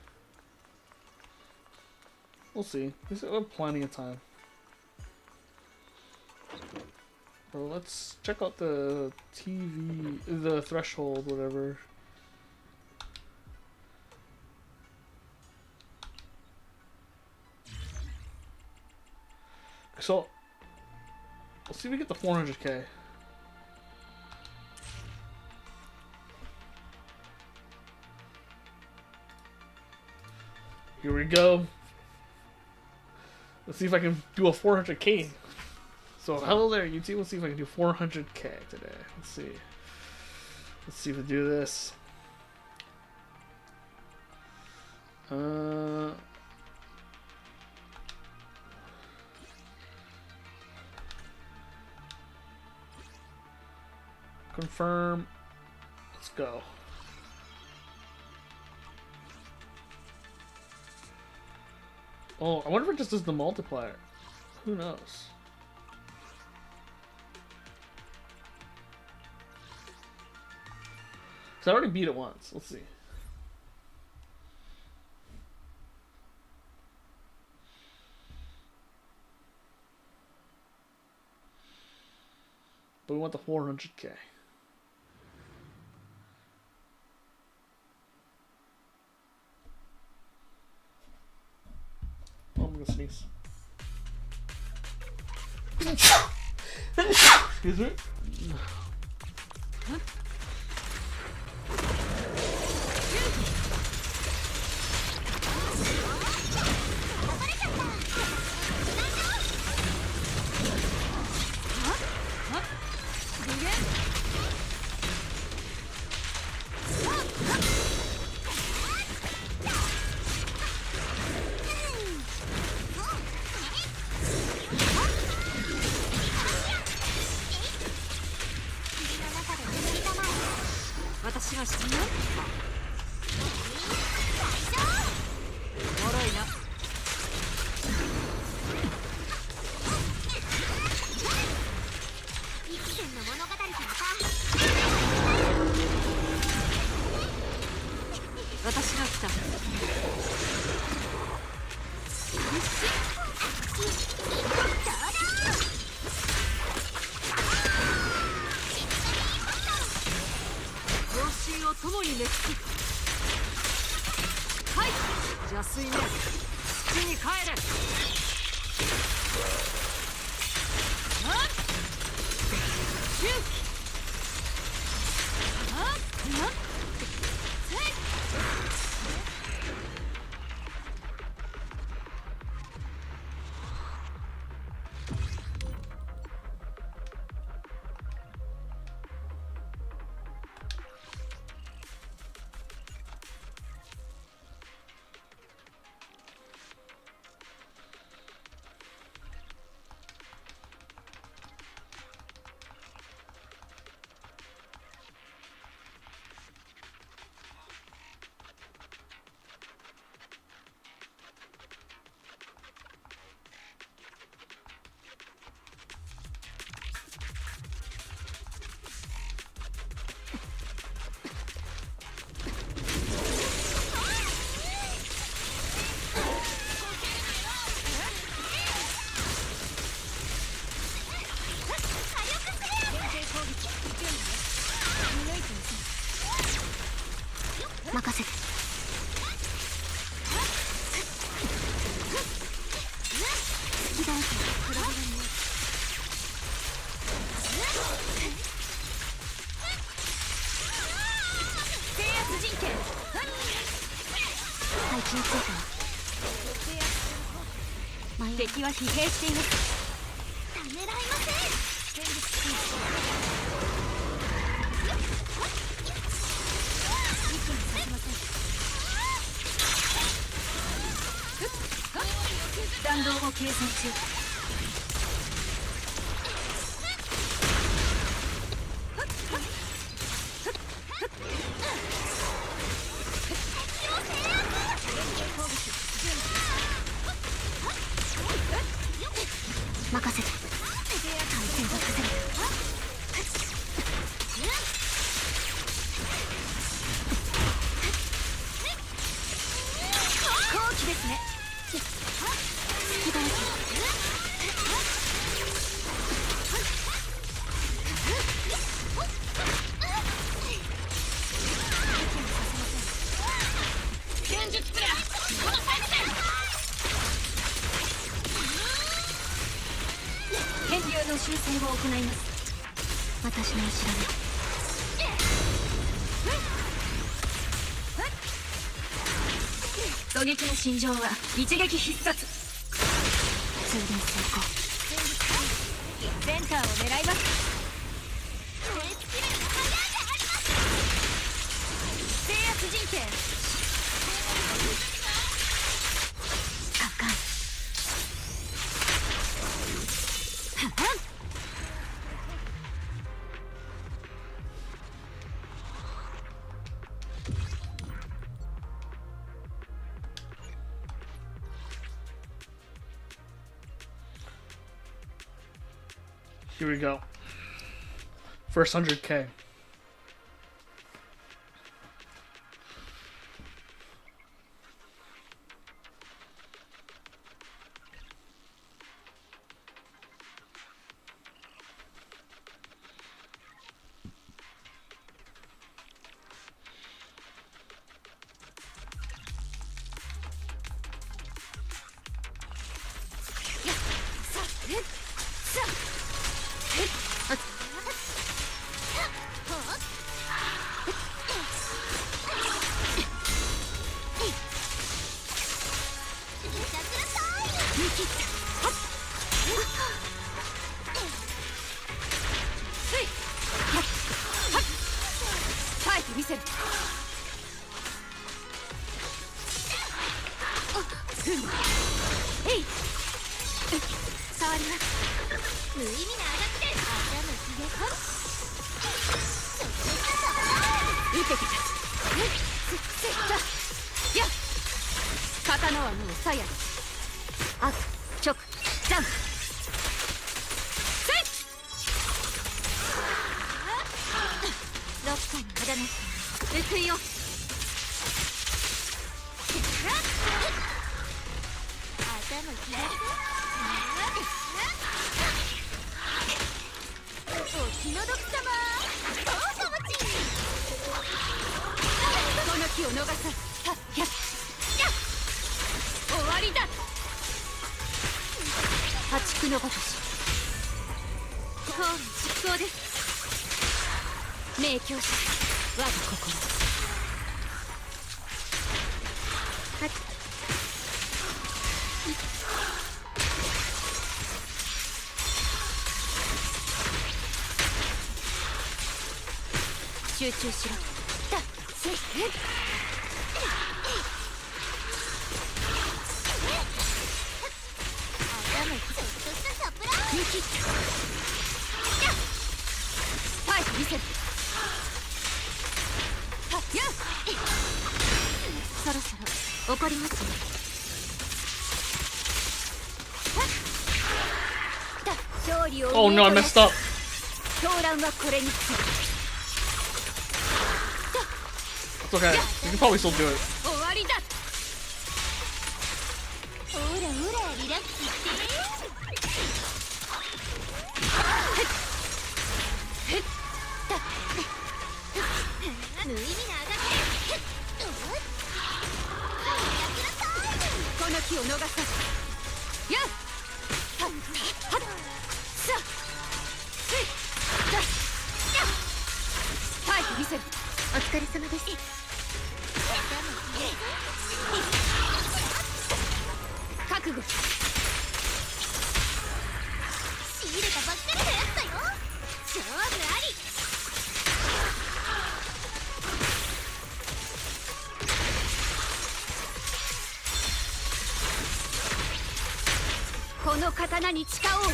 We'll see. We still have plenty of time. Bro, let's check out the TV, the threshold, whatever. So, let's see if we get the 400k. Here we go. Let's see if I can do a 400k. So hello there, YouTube. Let's see if I can do 400k today. Let's see. Let's see if we do this. Confirm. Let's go. Oh, I wonder if it just does the multiplier. Who knows? Because I already beat it once. Let's see. But we want the 400k. Oh, I'm gonna sneeze. Excuse me. 任せて。好きだらけのプログラムを。制圧陣形。配置についたわ。敵は疲弊しています。ためらいません。戦術シーン。意見させません。弾道を計算中。任せて。対戦は崩れる。好機ですね。隙だらけ。戦術プレイこのタイム戦。変流の修正を行います。私の後ろで。狙撃の心情は一撃必殺。通電成功。センターを狙います。制圧陣形。カカン。Here we go. First 100K.集中しろ。見せる。そろそろ怒りますね。勝利を。Oh no, I messed up. 狂乱はこれにつく。It's okay. You can probably still do it. 終わりだ。ほらほらリラックスして。無意味なあがって。の刀に誓おう。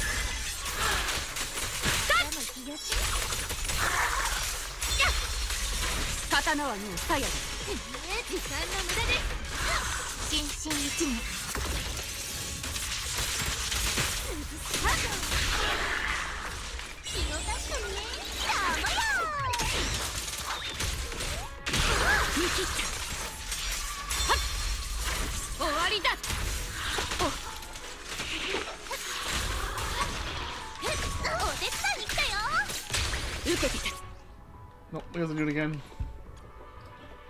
刀はもう鞘だ。時間の無駄です。心身一に気を出したのね。ダメよ。見切った。はっ、終わりだ。お手伝いに来たよ。受けてた。 No, we have to do it again.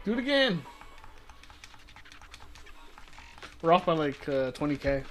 Do it again! We're off by like 20k.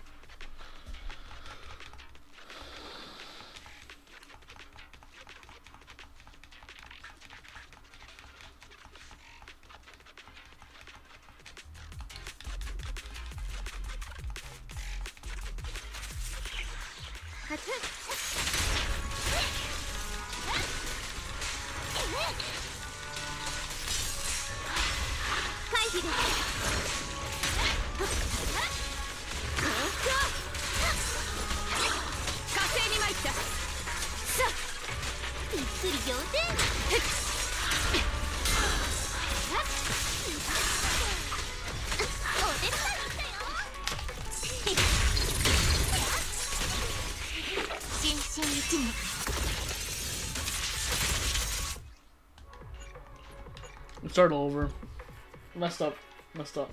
Start over. Messed up. Messed up.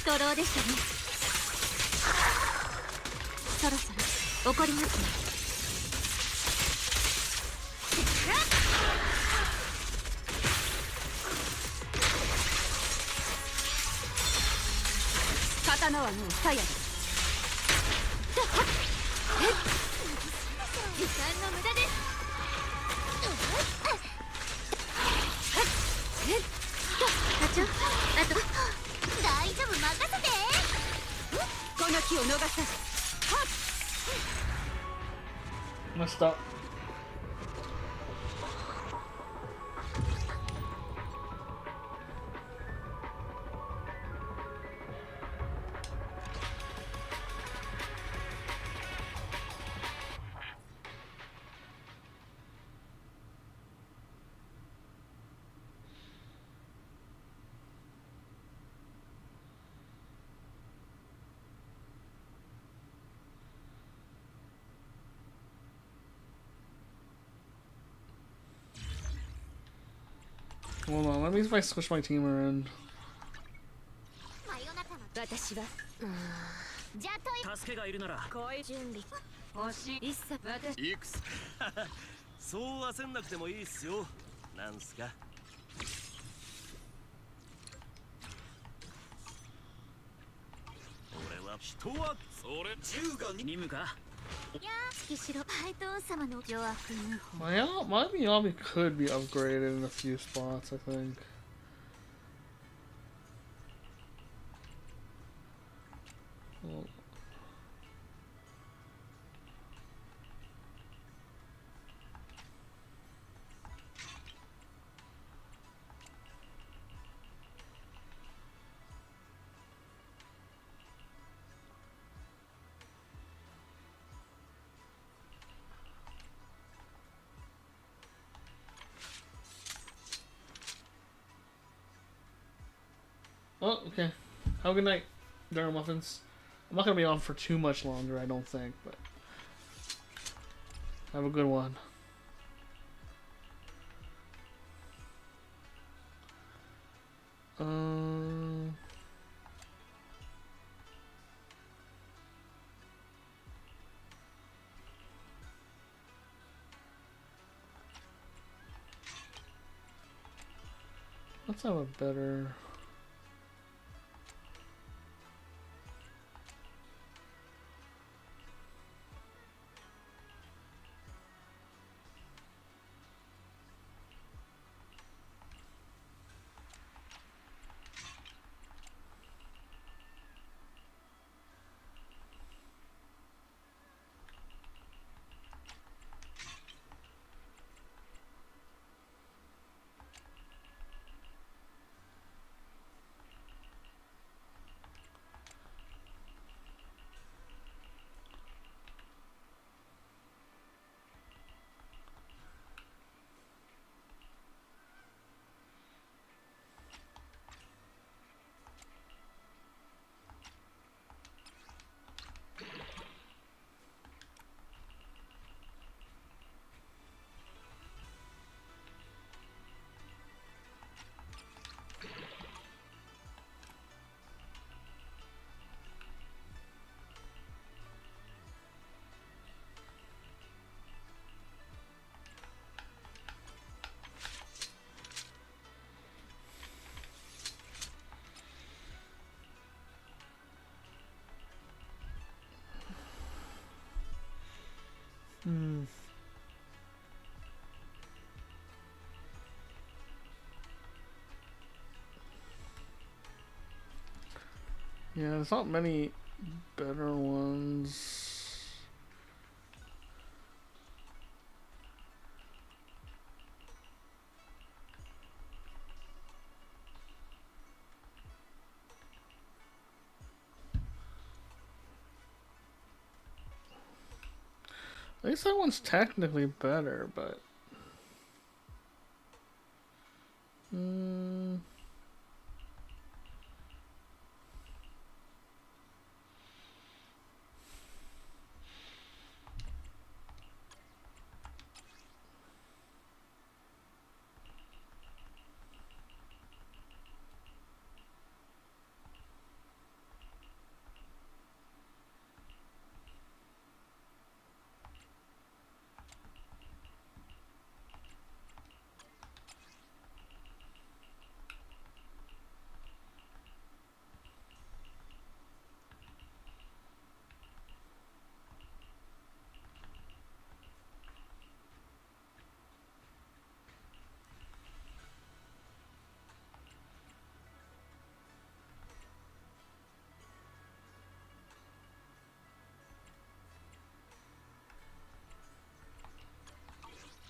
徒労でしたね。そろそろ怒りますね。刀はもう鞘です。時間の無駄です。課長、あと大丈夫、任せて。この気を逃さず。Messed up. Hold on, let me see if I switch my team around. 私はじゃあと助けがいるならこういう準備欲しい。一切私いくつそう焦んなくてもいいっすよ。なんすか。俺は人はそれ銃が任務か。いや月城ハイトーン様の邪悪無法。 My Miyabi could be upgraded in a few spots, I think. Well, oh, okay. Have a good night, Darren Muffins. I'm not gonna be on for too much longer, I don't think, but have a good one. Let's have a better. Yeah, there's not many better ones. At least that one's technically better, but...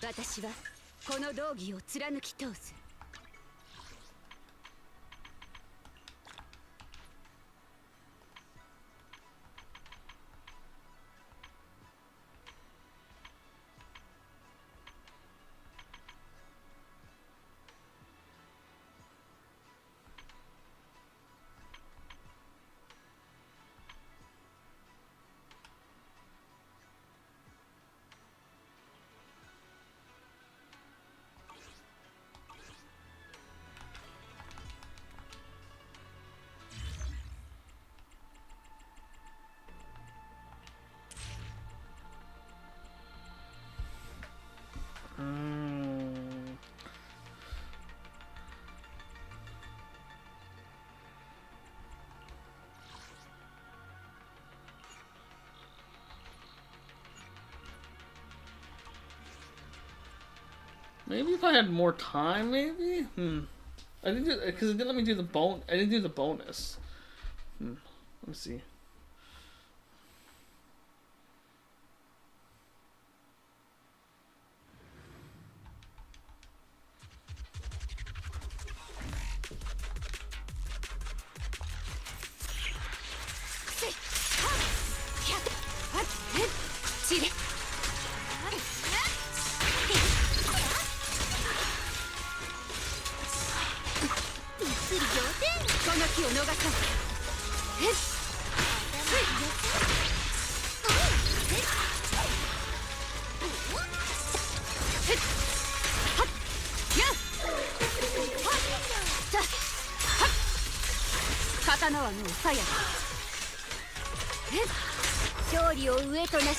私はこの道義を貫き通す。Maybe if I had more time, maybe? I didn't do, because it didn't let me do the I didn't do the bonus. Let me see.刀はもう鞘。勝利を上となし、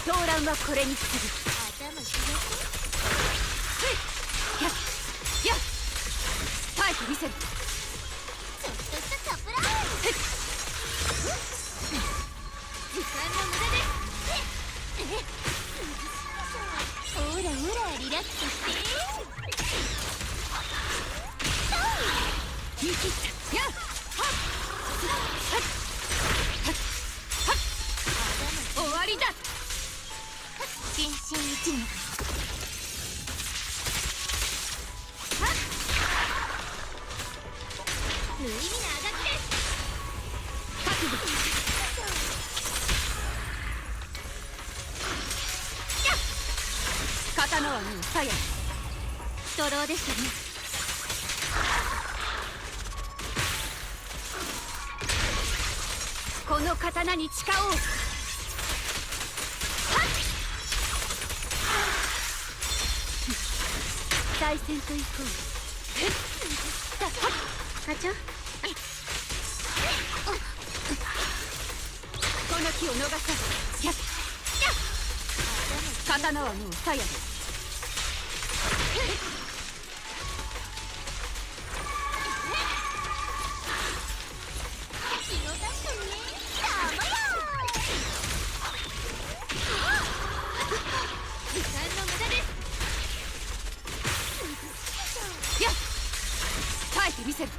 動乱はこれに次ぐ。頭ひやっやっ耐えてみせる。ちょっとしたサプライズ。時間の無駄です。ほらほらリラックスして見切ったやっ終わりだ。全身一撃。無意味なあがきです。覚悟。刀はもう鞘。ストローでしたね。この刀に誓おう。対戦といこう。課長、この気を逃さず。やっ刀はもう鞘です。耐えてみせる。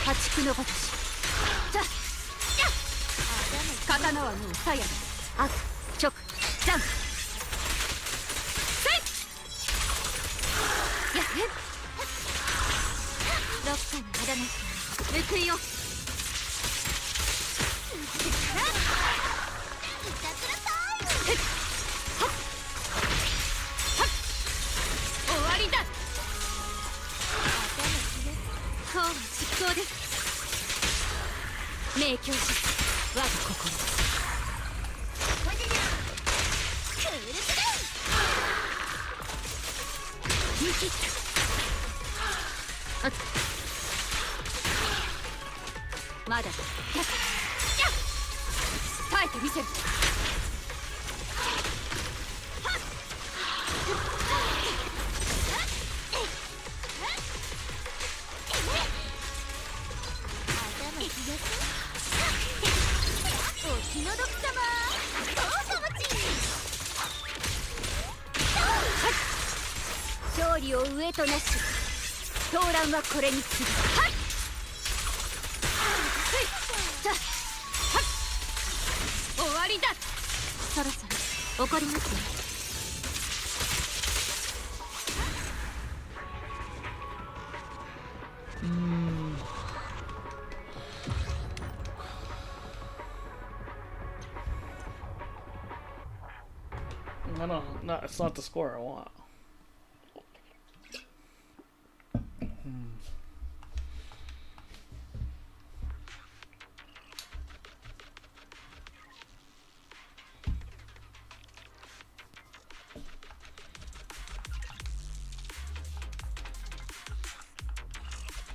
破竹のごとし。刀はもう鞘です。アク直ジャンプ。やっ6回のまだなし報いよ。終わりだ。こう実行です。明鏡し我が心。クールプレイ。見切った。まだだ。耐えてみせる。お気の毒様。どうぞもち。勝利を上となし、動乱はこれに次ぐ。終わりだ。そろそろ怒りますよ。No, it's not the score I want.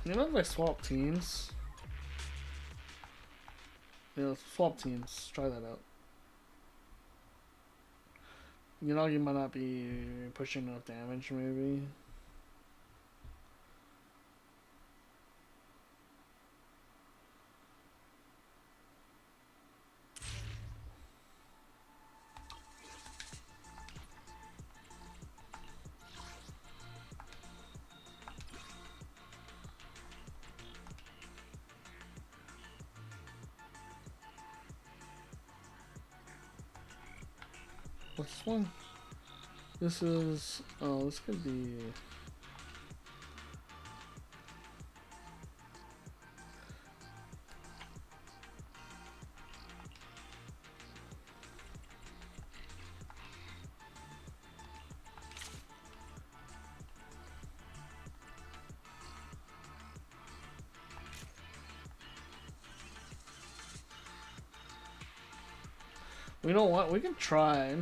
You know if I swap teams? Yeah, swap teams. Try that out. You know, you might not be pushing enough damage, maybe. What's this one? This is... Oh, this could be... You know what? We can try.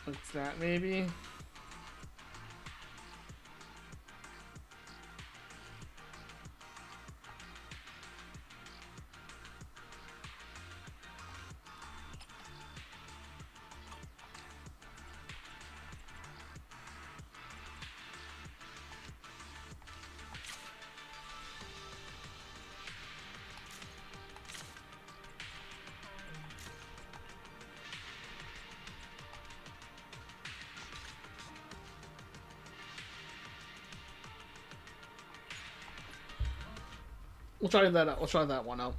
What's that, maybe? We'll try that out. We'll try that one out.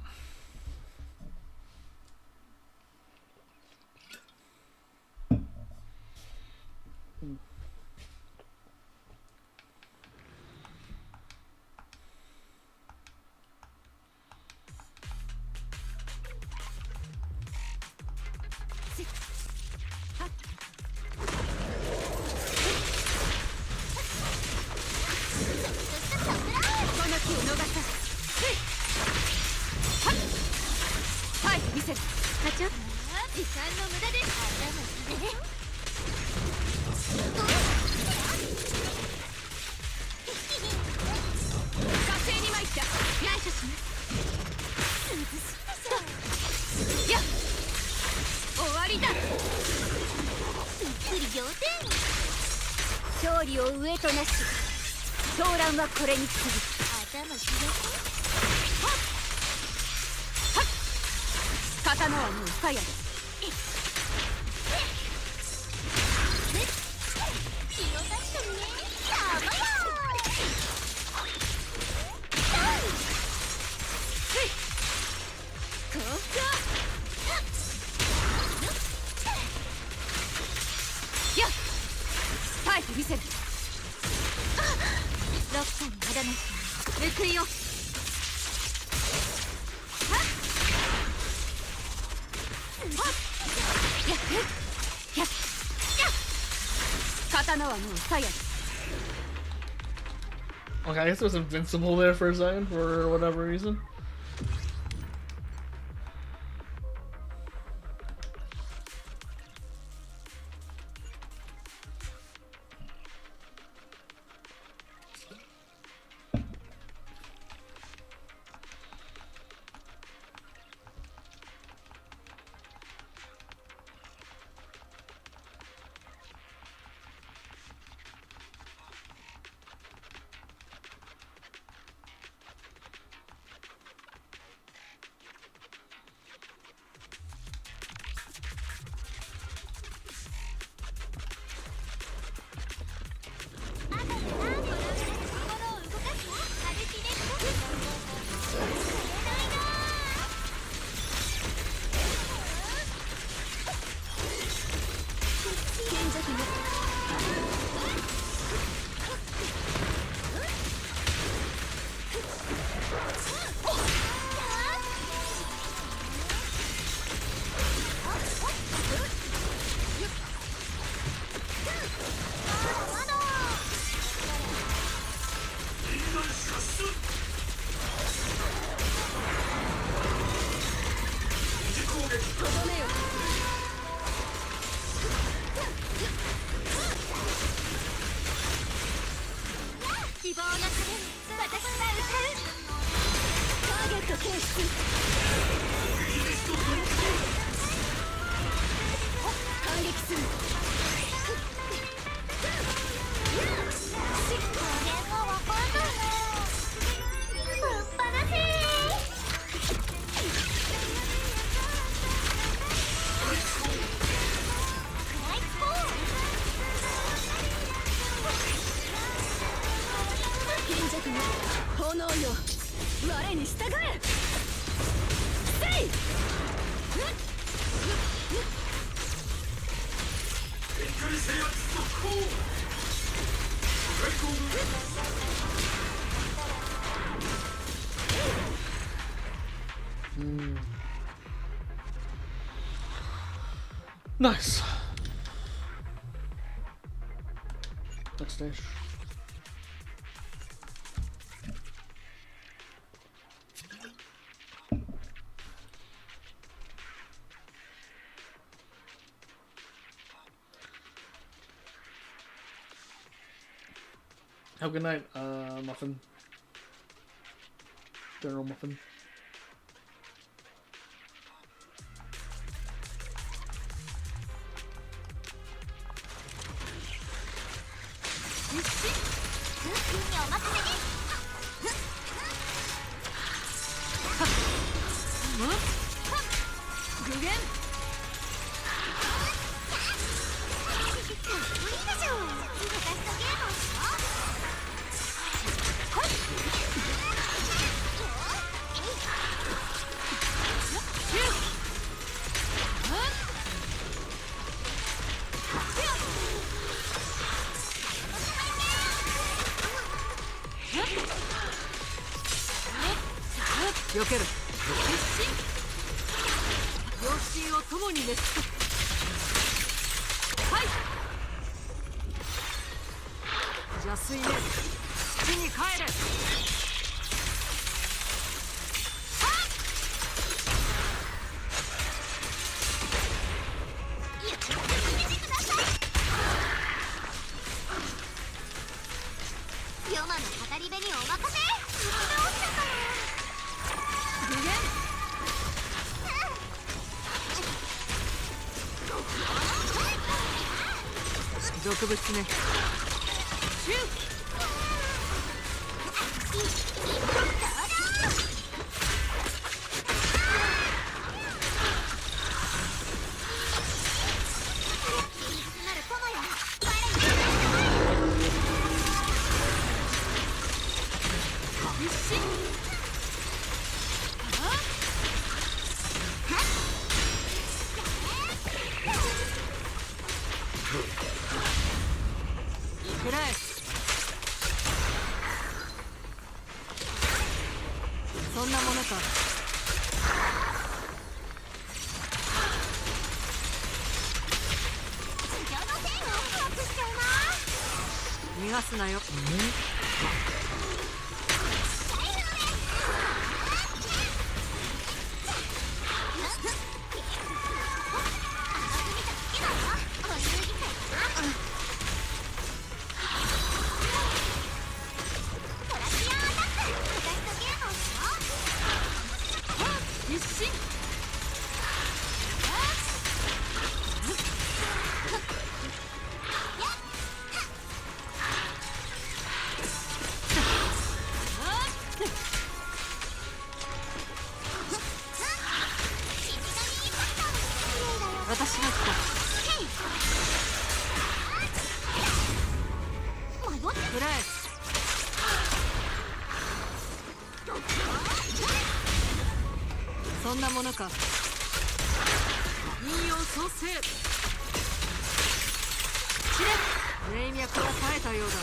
Okay, I guess it was invincible there for a second, for whatever reason. 検出。感激する。これがわかんないな。ぶっ放せクライツコーン。貧弱の炎よ、我に従え。せい。Nice. Next stage. Have a good night, Muffin. General Muffin.避ける。両親を共に熱す。はい。邪水面、土に帰れ。ヨマの語り部にお任せ。どうしたか毒物ね。シュー。くらえ。そんなものか。逃がすなよ。私が来た。くらえ。そんなものか。陰陽創生。知れ。霊脈は耐えたようだ。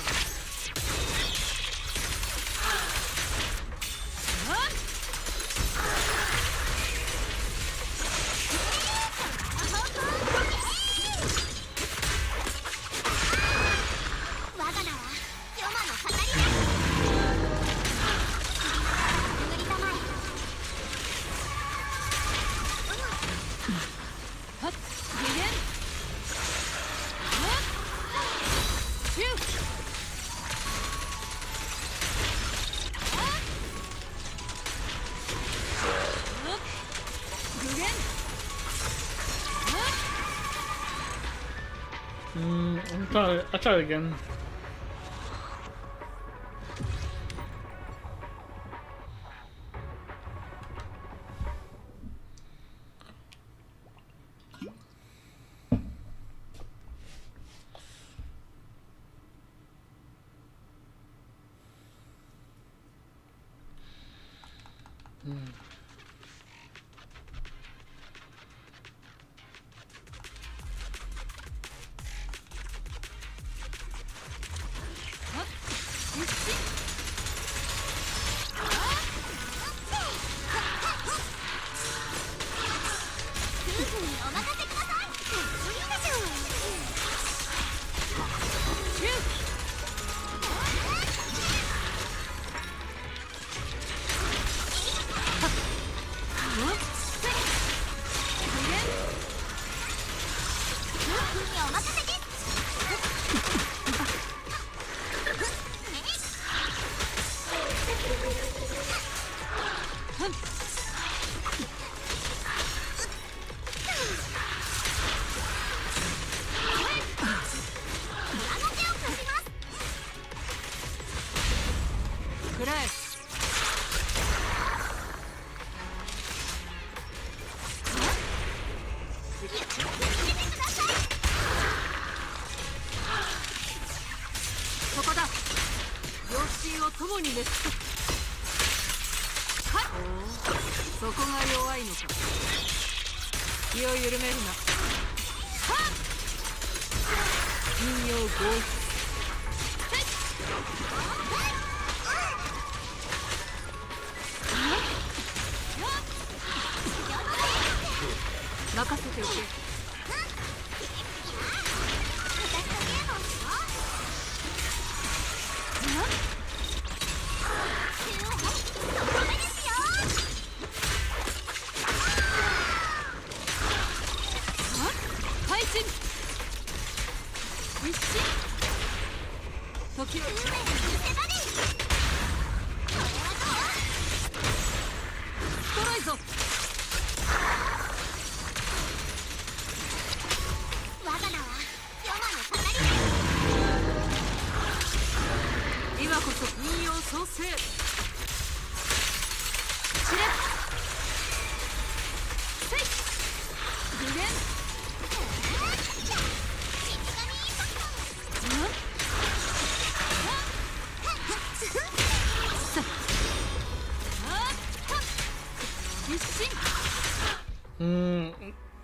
I'll try it again.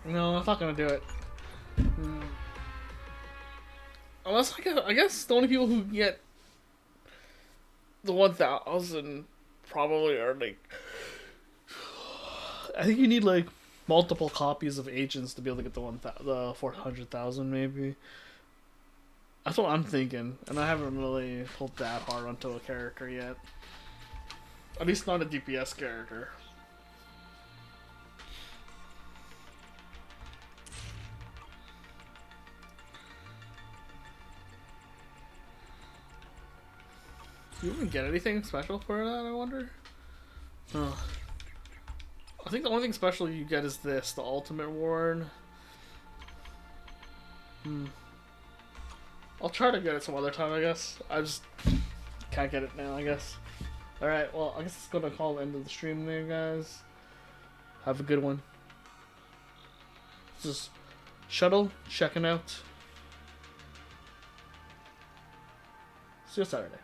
No, I'm not gonna do it. Unless I guess the only people who get the 1,000 probably are like, I think you need like multiple copies of agents to be able to get the 400,000 maybe. That's what I'm thinking, and I haven't really pulled that hard onto a character yet. At least not a DPS character. Do you even get anything special for that, I wonder? Oh. I think the only thing special you get is this, the Ultimate Ward. I'll try to get it some other time, I guess. I just can't get it now, I guess. Alright, well, I guess it's gonna call the end of the stream there, guys. Have a good one. Just Shuttle, checking out. See you Saturday.